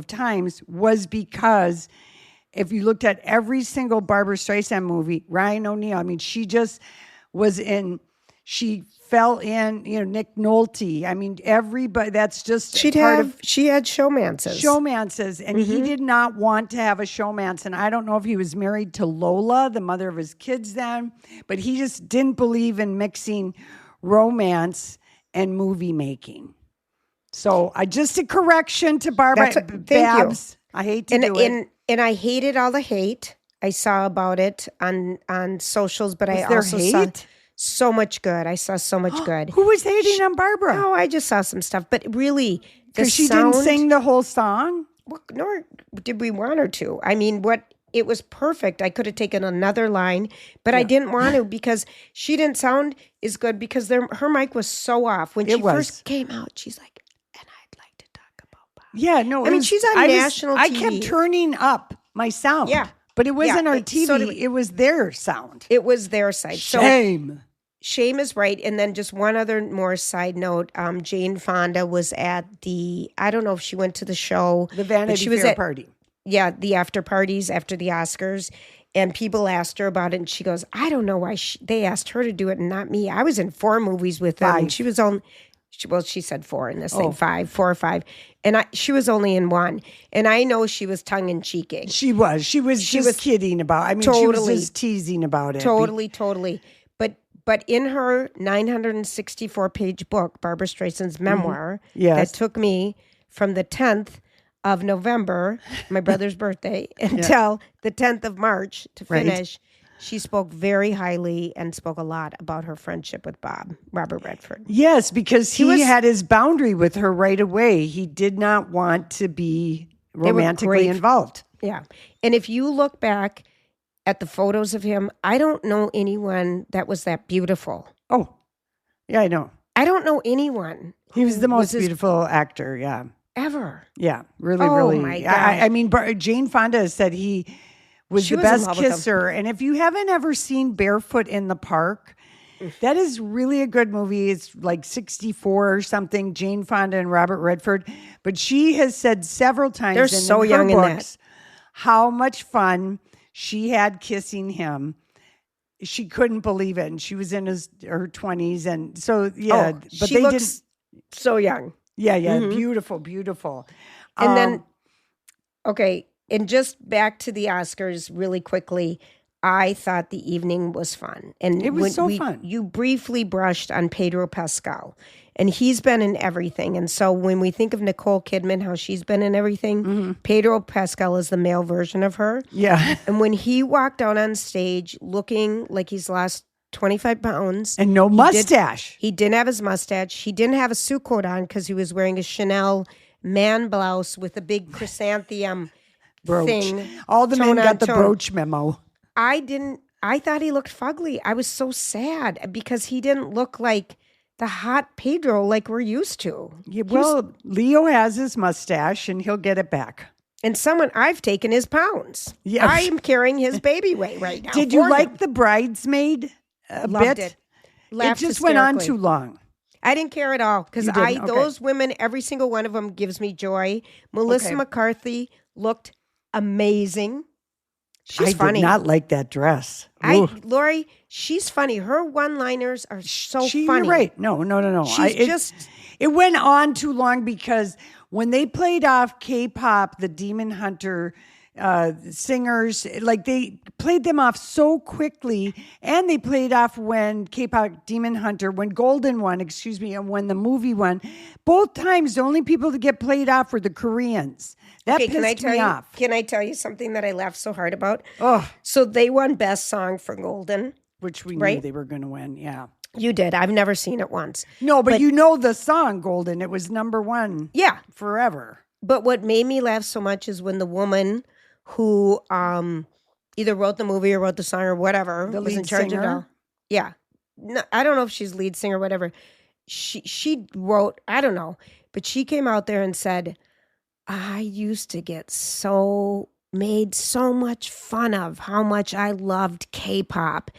times, was because if you looked at every single Barbra Streisand movie, Ryan O'Neal, she just was in, she fell in, Nick Nolte. Everybody, that's just she had showmances. And he did not want to have a showmance. And I don't know if he was married to Lola, the mother of his kids then, but he just didn't believe in mixing romance and movie making. So just a correction to Barbara Babs. I hate to do it. And I hated all the hate I saw about it on socials, but I also saw so much good. I saw so much good. Who was hating on Barbara? Oh, I just saw some stuff. But really, because she didn't sing the whole song? Well, nor did we want her to. it was perfect. I could have taken another line, but I didn't want to because she didn't sound as good because her mic was so off. When she first came out, she's like, and I'd like to talk about Bob. Yeah, no. I mean, she's on national TV. I kept turning up my sound. Yeah. But it wasn't our TV. So it was their sound. It was their side. Shame. Shame is right. And then just one other more side note. Jane Fonda was at I don't know if she went to the show. The Vanity Fair party. Yeah, the after parties after the Oscars. And people asked her about it. And she goes, I don't know why they asked her to do it and not me. I was in 4 movies with them. And she was on, she said 4 in this thing, 4 or 5. And she was only in 1. And I know she was tongue-in-cheeking. She was just kidding about it. I mean, she was just teasing about it. Totally. But in her 964-page book, Barbra Streisand's memoir, that took me from the 10th of November, my brother's birthday, until the 10th of March to finish, she spoke very highly and spoke a lot about her friendship with Robert Redford. Yes, because he had his boundary with her right away. He did not want to be romantically involved. Yeah. And if you look back at the photos of him, I don't know anyone that was that beautiful. Oh, yeah, I know. I don't know anyone. He was the most beautiful actor, ever. Yeah, really. My God. I mean, Jane Fonda said he was the best kisser. And if you haven't ever seen Barefoot in the Park, that is really a good movie. It's like 64 or something, Jane Fonda and Robert Redford. But she has said several times They're so young in that. How much fun she had kissing him. She couldn't believe it. And she was in her 20s. And so, but she looks so young. Yeah. Beautiful. And then, and just back to the Oscars really quickly, I thought the evening was fun. And it was fun. You briefly brushed on Pedro Pascal, and he's been in everything. And so when we think of Nicole Kidman, how she's been in everything, Pedro Pascal is the male version of her. Yeah. And when he walked out on stage looking like he's lost 25 pounds. And no mustache. He didn't have his mustache. He didn't have a suit coat on because he was wearing a Chanel man blouse with a big chrysanthemum brooch. Thing. All the men got the brooch memo. I thought he looked fugly. I was so sad because he didn't look like the hot Pedro like we're used to. Yeah, Leo has his mustache and he'll get it back. And I've taken his pounds. Yeah. I am carrying his baby weight right now. Did you like The Bridesmaid a Loved bit? It. Laughed it just went on too long. I didn't care at all because those women, every single one of them gives me joy. Melissa McCarthy looked amazing. She's funny. I did not like that dress. Lori, she's funny. Her one-liners are so funny. You're right. No. It went on too long because when they played off K-pop, the Demon Hunter singers, like they played them off so quickly, and they played off when K-pop Demon Hunter, when Golden won, and when the movie won. Both times, the only people to get played off were the Koreans. That pissed me off. Can I tell you something that I laughed so hard about? Oh. So they won Best Song for Golden. Which we knew they were going to win, yeah. You did. I've never seen it once. No, but you know the song Golden. It was number 1 forever. But what made me laugh so much is when the woman who either wrote the movie or wrote the song or whatever was in charge of it all. Yeah. No, I don't know if she's lead singer or whatever. She wrote, I don't know, but she came out there and said, I used to get made so much fun of how much I loved K-pop.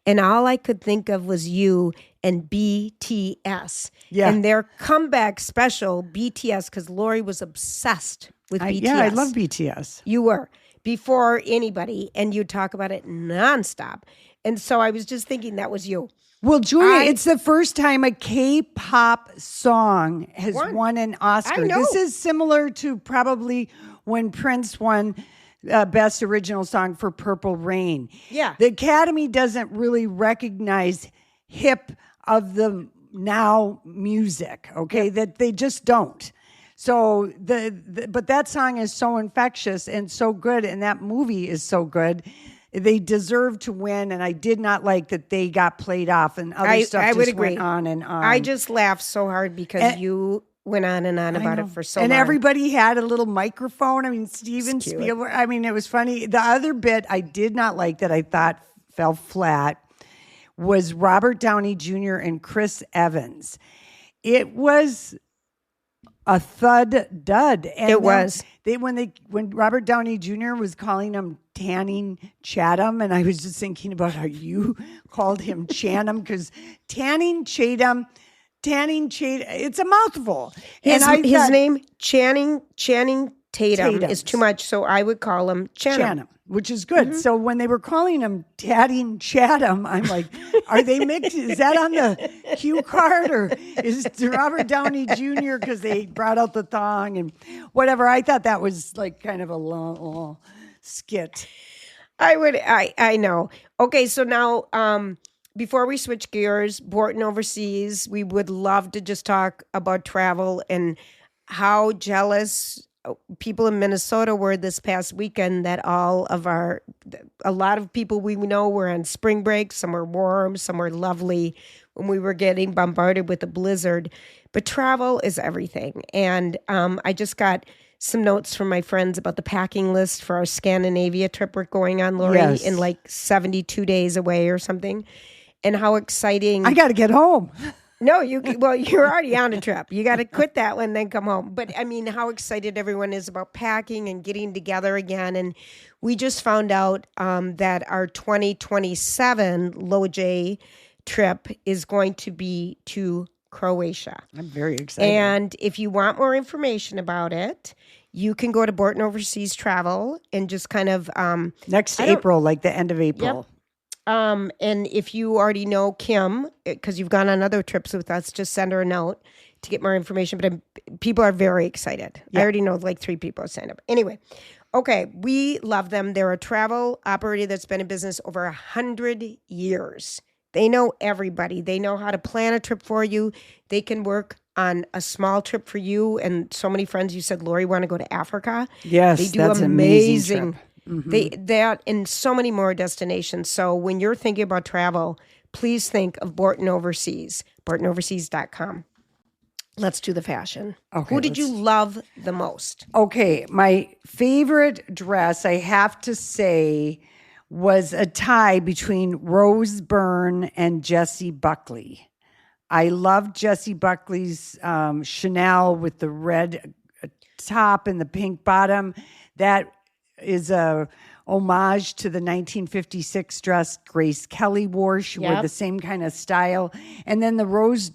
And all I could think of was you and BTS. Yeah. And their comeback special, BTS, because Lori was obsessed with BTS. Yeah, I love BTS. You were. Before anybody. And you talk about it nonstop. And so I was just thinking that was you. Well, Julia, it's the first time a K-pop song has won an Oscar. I know. This is similar to probably when Prince won Best Original Song for Purple Rain. Yeah. The Academy doesn't really recognize hip of the now music, okay? That they just don't. So but that song is so infectious and so good, and that movie is so good. They deserve to win, and I did not like that they got played off, and other stuff just went on and on. I just laughed so hard because you went on and on about it for so long. And everybody had a little microphone. I mean, Steven Spielberg. I mean, it was funny. The other bit I did not like that I thought fell flat was Robert Downey Jr. and Chris Evans. It was a thud dud. And it was. When Robert Downey Jr. was calling him Tanning Chatham, and I was just thinking about how you called him Chanham, because Tanning Chatham, it's a mouthful. His name, Channing Tatum, is too much, so I would call him Chanham. Which is good. Mm-hmm. So when they were calling him Tatting Chatham, I'm like, are they mixed? Is that on the cue card, or is it Robert Downey Jr. because they brought out the thong and whatever? I thought that was like kind of a little skit. I know. Okay, so now before we switch gears, Borton Overseas, we would love to just talk about travel and how jealous people in Minnesota were this past weekend that a lot of people we know were on spring break. Some were warm, some were lovely when we were getting bombarded with a blizzard. But travel is everything. And I just got some notes from my friends about the packing list for our Scandinavia trip we're going on, Lori, in like 72 days away or something. And how exciting. I got to get home. No, you're already on a trip. You got to quit that one, then come home. But I mean, how excited everyone is about packing and getting together again. And we just found out that our 2027 Low J trip is going to be to Croatia. I'm very excited. And if you want more information about it, you can go to Borton Overseas Travel and just kind of next April, like the end of April. Yep. And if you already know Kim, because you've gone on other trips with us, just send her a note to get more information. But people are very excited. Yeah. I already know like 3 people signed up. Anyway, okay, we love them. They're a travel operator that's been in business over 100 years. They know everybody. They know how to plan a trip for you. They can work on a small trip for you. And so many friends, you said, Lori, want to go to Africa? Yes, they do that's amazing trip. Mm-hmm. They're in so many more destinations. So when you're thinking about travel, please think of Borton Overseas, BortonOverseas.com. Let's do the fashion. Okay, Who did you love the most? Okay, my favorite dress, I have to say, was a tie between Rose Byrne and Jessie Buckley. I loved Jessie Buckley's Chanel with the red top and the pink bottom. That is a homage to the 1956 dress Grace Kelly wore. She wore the same kind of style. And then the Rose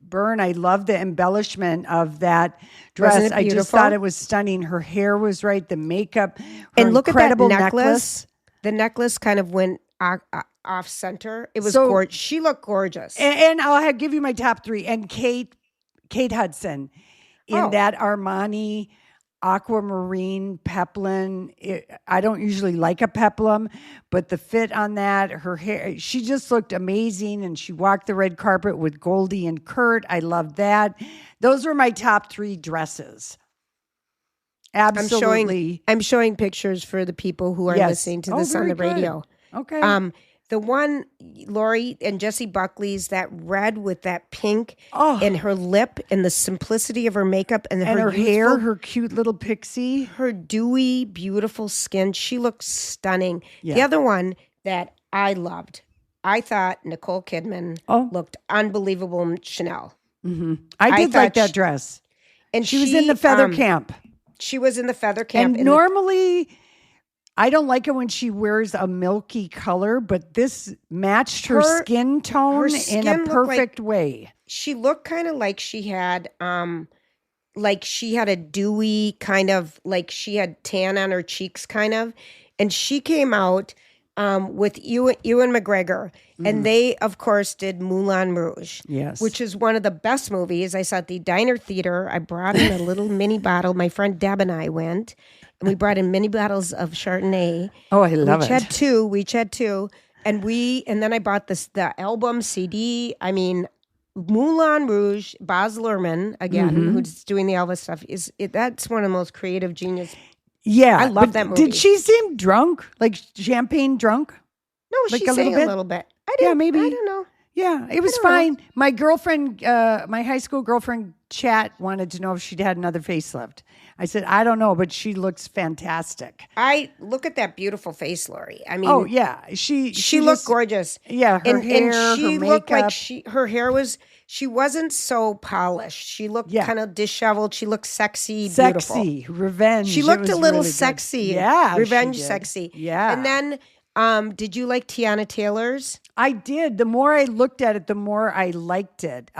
Byrne, I love the embellishment of that dress. I just thought it was stunning. Her hair was right, the makeup, her look incredible at that necklace. The necklace kind of went off center. It was gorgeous. She looked gorgeous. And I'll give you my top 3. And Kate Hudson in that Armani aquamarine peplum. I don't usually like a peplum, but the fit on that, her hair, she just looked amazing. And she walked the red carpet with Goldie and Kurt. I loved that. Those were my top 3 dresses. Absolutely. I'm showing pictures for the people who are listening to this on the radio. Okay. The one, Lori and Jessie Buckley's, that red with that pink and her lip and the simplicity of her makeup and her hair, her cute little pixie. Her dewy, beautiful skin. She looks stunning. Yeah. The other one that I loved, I thought Nicole Kidman looked unbelievable in Chanel. Mm-hmm. I did like that dress. And she was in the feather camp. She was in the feather camp. And normally, I don't like it when she wears a milky color, but this matched her skin tone in a perfect way. She looked kind of like she had a dewy kind of, like she had tan on her cheeks kind of. And she came out with Ewan McGregor. And they, of course, did Moulin Rouge. Yes. Which is one of the best movies. I saw at the Diner Theater. I brought in a little mini bottle. My friend Deb and I went. And we brought in mini bottles of Chardonnay. Oh, I love it. We each had 2. And then I bought the album CD. I mean, Moulin Rouge, Baz Luhrmann, again, who's doing the Elvis stuff, that's one of the most creative genius. Yeah. I love that movie. Did she seem drunk? Like champagne drunk? No, like she sang a little bit. Maybe. I don't know. Yeah, it was fine. My girlfriend, my high school girlfriend chat wanted to know if she'd had another facelift. I said, I don't know, but she looks fantastic. I look at that beautiful face, Lori. I mean, oh yeah, she looked gorgeous. Yeah, her hair, and she her looked makeup. like her hair was. She wasn't so polished. She looked kind of disheveled. She looked sexy, beautiful. Revenge. She looked a little really sexy. Good. Yeah, revenge sexy. Yeah. And then, did you like Tiana Taylor's? I did. The more I looked at it, the more I liked it.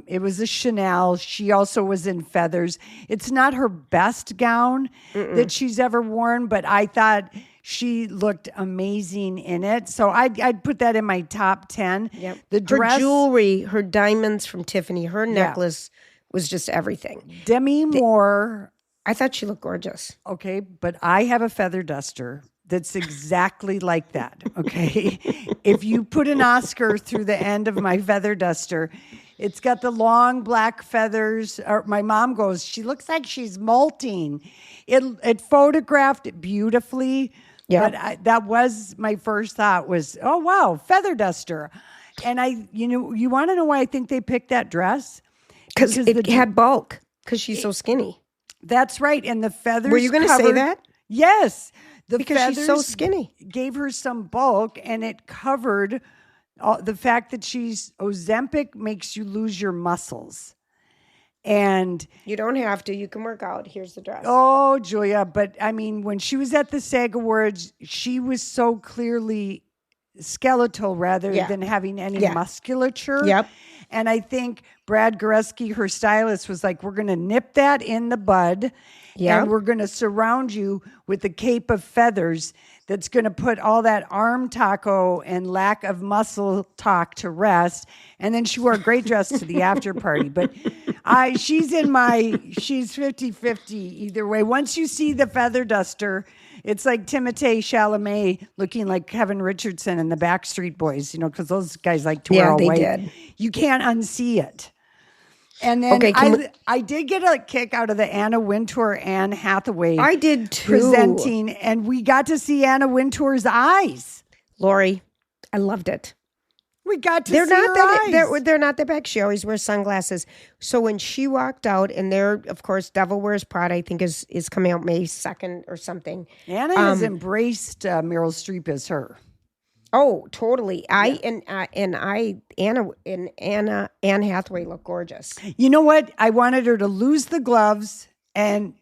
It was a Chanel. She also was in feathers. It's not her best gown that she's ever worn, but I thought she looked amazing in it. So I'd put that in my top 10. Yep. The dress, her jewelry, her diamonds from Tiffany, her necklace was just everything. Demi Moore. I thought she looked gorgeous. Okay, but I have a feather duster that's exactly like that, okay? If you put an Oscar through the end of my feather duster, it's got the long black feathers. Or my mom goes, she looks like she's molting. It photographed it beautifully, but that was my first thought was, oh, wow, feather duster. And you want to know why I think they picked that dress? Because it had bulk, because she's so skinny. That's right, and the feathers Were you going to say that? Yes. Because she's so skinny. Gave her some bulk, and it covered the fact that Ozempic makes you lose your muscles. And you don't have to. You can work out. Here's the dress. Oh, Julia. But I mean, when she was at the SAG Awards, she was so clearly skeletal rather than having any musculature. Yep. And I think Brad Goreski, her stylist, was like, we're going to nip that in the bud. And we're going to surround you with a cape of feathers that's going to put all that arm taco and lack of muscle talk to rest. And then she wore a great dress to the after party. But she's 50-50 either way. Once you see the feather duster, it's like Timothée Chalamet looking like Kevin Richardson and the Backstreet Boys, because those guys like to wear all white. Did. You can't unsee it. And then I did get a kick out of the Anna Wintour, Anne Hathaway. I did too. Presenting, and we got to see Anna Wintour's eyes. Lori, I loved it. We got to see her eyes. They're not that big. She always wears sunglasses. So when she walked out, and there, of course, Devil Wears Prada, I think is coming out May 2nd or something. Anna has embraced Meryl Streep as her. Oh, totally. Anne Hathaway looked gorgeous. You know what? I wanted her to lose the gloves, and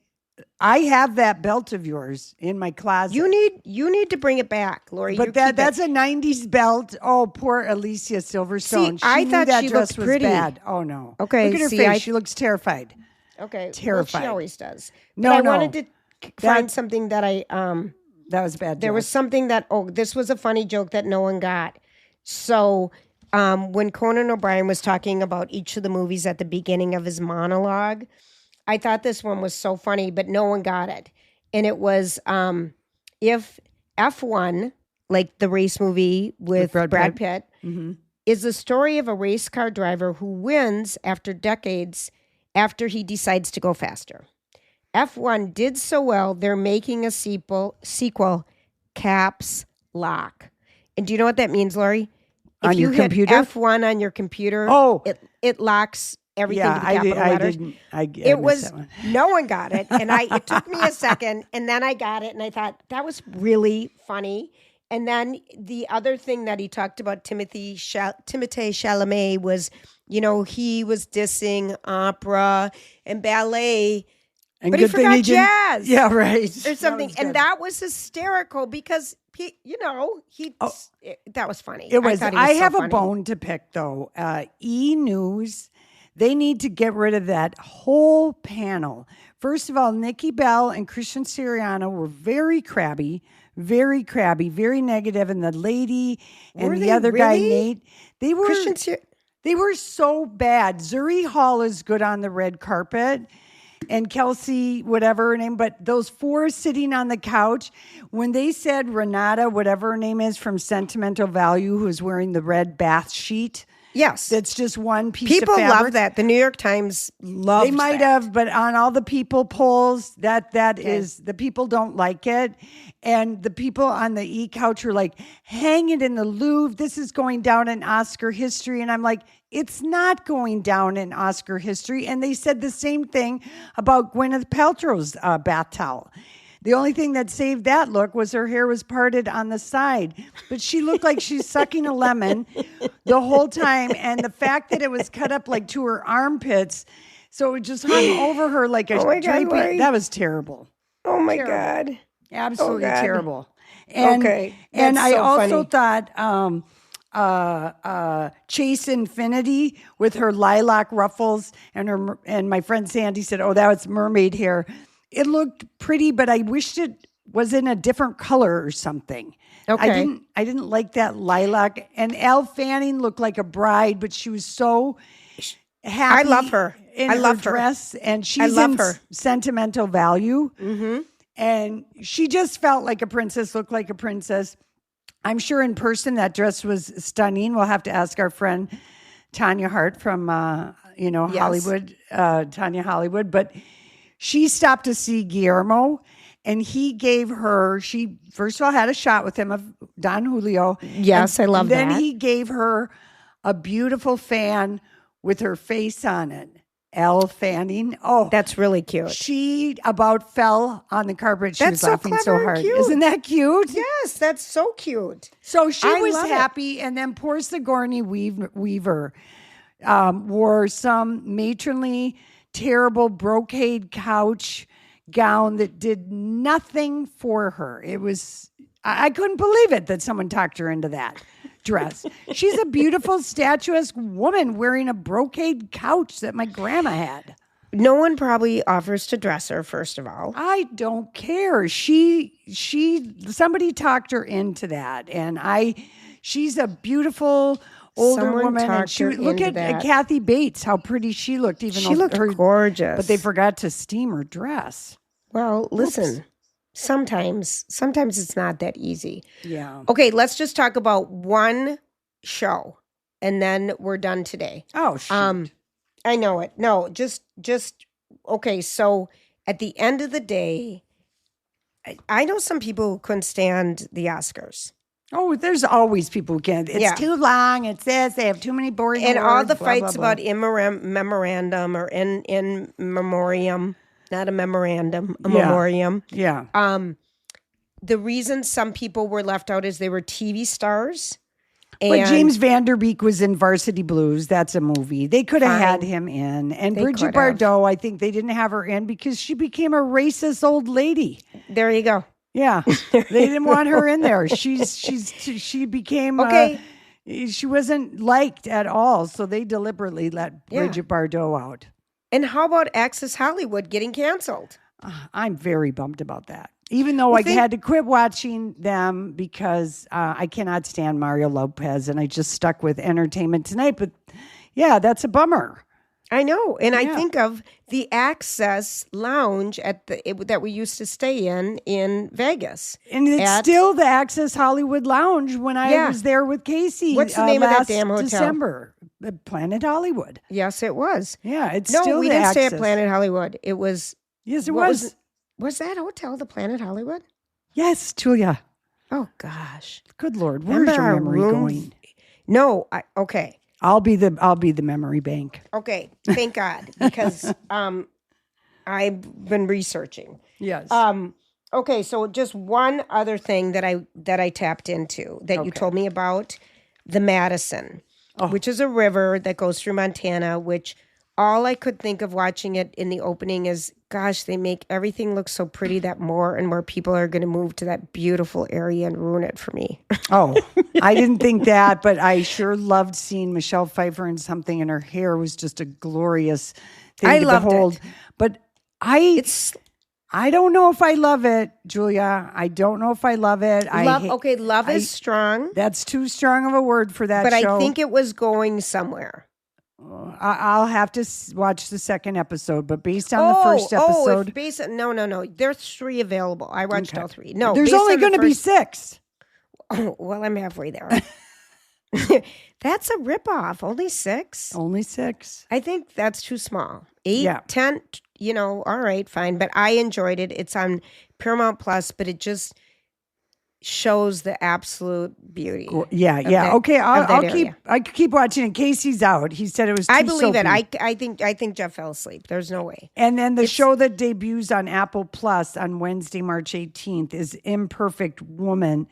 I have that belt of yours in my closet. You need to bring it back, Lori. But that's a 90s belt. Oh, poor Alicia Silverstone. See, I thought that she dress looked pretty. Was bad. Oh no. Okay. Look at her face. She looks terrified. Okay. Terrified. Well, she always does. No, I wanted to find something that that was bad. There was something that, this was a funny joke that no one got. So when Conan O'Brien was talking about each of the movies at the beginning of his monologue, I thought this one was so funny, but no one got it. And it was if F1, like the race movie with Brad Pitt, is the story of a race car driver who wins after decades after he decides to go faster. F1 did so well, they're making a sequel, caps lock. And do you know what that means, Lori? On your computer? F1 on your computer, it locks everything to the capital letters. No one got it. And it took me a second, and then I got it, and I thought, that was really funny. And then the other thing that he talked about, Timothée Chalamet, was, he was dissing opera and ballet, and but he forgot jazz. Yeah, right. Or something. And that was hysterical because, that was funny. It was. I have a bone to pick, though. E! News, they need to get rid of that whole panel. First of all, Nikki Bell and Christian Siriano were very crabby, very negative. And the lady and the other guy, Nate, they were so bad. Zuri Hall is good on the red carpet. And Kelsey, whatever her name, but those four sitting on the couch, when they said Renata, whatever her name is from Sentimental Value, who's wearing the red bath sheet Yes. That's just one piece People of fabric. love that. The New York Times loves They might have, but on all the people polls, that is, the people don't like it. And the people on the e-couch are like, hang it in the Louvre. This is going down in Oscar history. And I'm like, it's not going down in Oscar history. And they said the same thing about Gwyneth Paltrow's bath towel. The only thing that saved that look was her hair was parted on the side. But she looked like she's sucking a lemon the whole time. And the fact that it was cut up like to her armpits, so it just hung over her like a drapey. That was terrible. Oh, my God. Absolutely terrible. And, and I also thought Chase Infinity with her lilac ruffles and my friend Sandy said, oh, that was mermaid hair. It looked pretty, but I wished it was in a different color or something. Okay. I didn't like that lilac. And Elle Fanning looked like a bride, but she was so happy. I love her. In her dress, and she's in Sentimental Value. Mm-hmm. And she just felt like a princess, looked like a princess. I'm sure in person that dress was stunning. We'll have to ask our friend Tanya Hart from, Hollywood, Tanya Hollywood. But she stopped to see Guillermo, and he gave her, she first of all had a shot with him of Don Julio. Yes, I love that. Then he gave her a beautiful fan with her face on it. Elle Fanning. Oh, that's really cute. She about fell on the carpet. She was laughing so hard. Isn't that cute? Yes, that's so cute. So she was happy. And then poor Sigourney Weaver wore some matronly, terrible brocade couch gown that did nothing for her. It was, I couldn't believe it that someone talked her into that dress. She's a beautiful, statuesque woman wearing a brocade couch that my grandma had. No one probably offers to dress her, first of all. I don't care. Somebody talked her into that. And she's a beautiful older woman. And look at Kathy Bates, how pretty she looked. She looked gorgeous. But they forgot to steam her dress. Well, listen. Sometimes it's not that easy. Yeah. Okay, let's just talk about one show, and then we're done today. Oh, shoot. I know it. No, just okay. So at the end of the day, I know some people who couldn't stand the Oscars. Oh, there's always people who can't. It's too long. It says they have too many boring words. And all the fights about In Memorandum or In Memoriam. Not a memorandum, a memoriam. Yeah. The reason some people were left out is they were TV stars. But James Van Der Beek was in Varsity Blues. That's a movie. They could have had him in. And Bridget Bardot, I think they didn't have her in because she became a racist old lady. There you go. Yeah. They didn't want her in there. She became she wasn't liked at all. So they deliberately let Bridget Bardot out. And how about Access Hollywood getting canceled? I'm very bummed about that. Even though I had to quit watching them because I cannot stand Mario Lopez, and I just stuck with Entertainment Tonight. But yeah, that's a bummer. I know, and I think of the Access Lounge that we used to stay in Vegas, and it's still the Access Hollywood Lounge when I was there with Casey. What's the name of that damn hotel? December. Planet Hollywood. Yes, it was. Yeah, it's still the No, we didn't stay at Planet Hollywood. It was. Yes, it was. Was that hotel the Planet Hollywood? Yes, Julia. Oh gosh. Good Lord, where's your memory going? No, okay. I'll be the memory bank. Okay, thank God, because I've been researching. Yes. Okay, so just one other thing that I tapped into that you told me about, the Madison. Which is a river that goes through Montana, which all I could think of watching it in the opening is, gosh, they make everything look so pretty that more and more people are going to move to that beautiful area and ruin it for me. I didn't think that, but I sure loved seeing Michelle Pfeiffer in something, and her hair was just a glorious thing to behold. It. But I don't know if I love it, Julia. I don't know if I love it. Love is strong. That's too strong of a word for that show. But I think it was going somewhere. I'll have to watch the second episode, but based on the first episode. No. There's 3 available. I watched all 3. No, there's only going to be 6. Oh, well, I'm halfway there. That's a ripoff. Only 6? Only 6. I think that's too small. 8, Yeah. 10, all right, fine. But I enjoyed it. It's on Paramount Plus, but it just shows the absolute beauty. Yeah. That, okay, I keep watching it. Casey's out. He said it was too I believe soapy. it. I think Jeff fell asleep. There's no way. And then the show that debuts on Apple Plus on Wednesday, March 18th is Imperfect Women,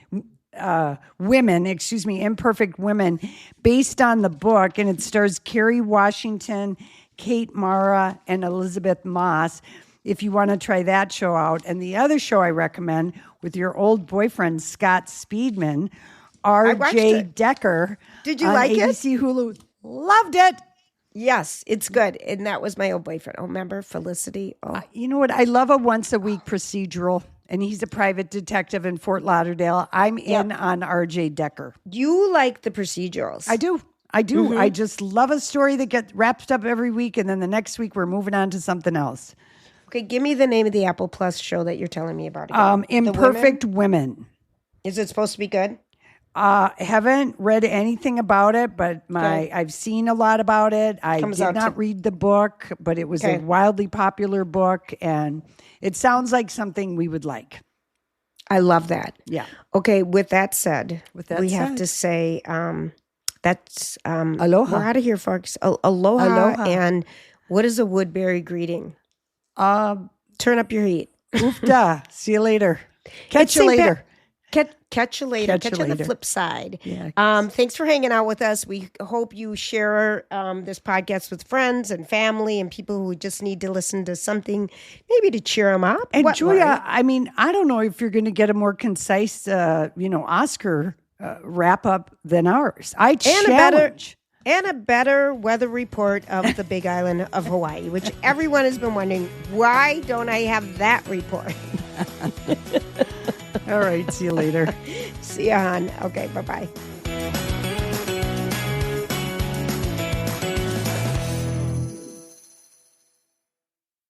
Imperfect Women, based on the book, and it stars Kerry Washington, Kate Mara, and Elizabeth Moss. If you want to try that show out. And the other show I recommend with your old boyfriend, Scott Speedman, R.J. Decker. Did you like ABC it? Hulu. Loved it. Yes, it's good. And that was my old boyfriend. Oh, remember Felicity? Oh. You know what? I love a once-a-week procedural. And he's a private detective in Fort Lauderdale. I'm in on R.J. Decker. You like the procedurals. I do. Mm-hmm. I just love a story that gets wrapped up every week. And then the next week, we're moving on to something else. Okay, give me the name of the Apple Plus show that you're telling me about again. Imperfect Women. Is it supposed to be good? Haven't read anything about it, but I've seen a lot about it. I did not read the book, but it was a wildly popular book, and it sounds like something we would like. I love that. Yeah. Okay, with that said, we have to say that's aloha. We're out of here, folks. Aloha. And what is a Woodbury greeting? Turn up your heat. Oofda. See you later. Catch you later. Catch you later. Catch you on the flip side. Yeah. Thanks for hanging out with us. We hope you share this podcast with friends and family and people who just need to listen to something, maybe to cheer them up. And Julia, I mean, I don't know if you're going to get a more concise, Oscar wrap up than ours. I challenge. And a better weather report of the Big Island of Hawaii, which everyone has been wondering, why don't I have that report? All right. See you later. See you, hon. Okay, bye-bye.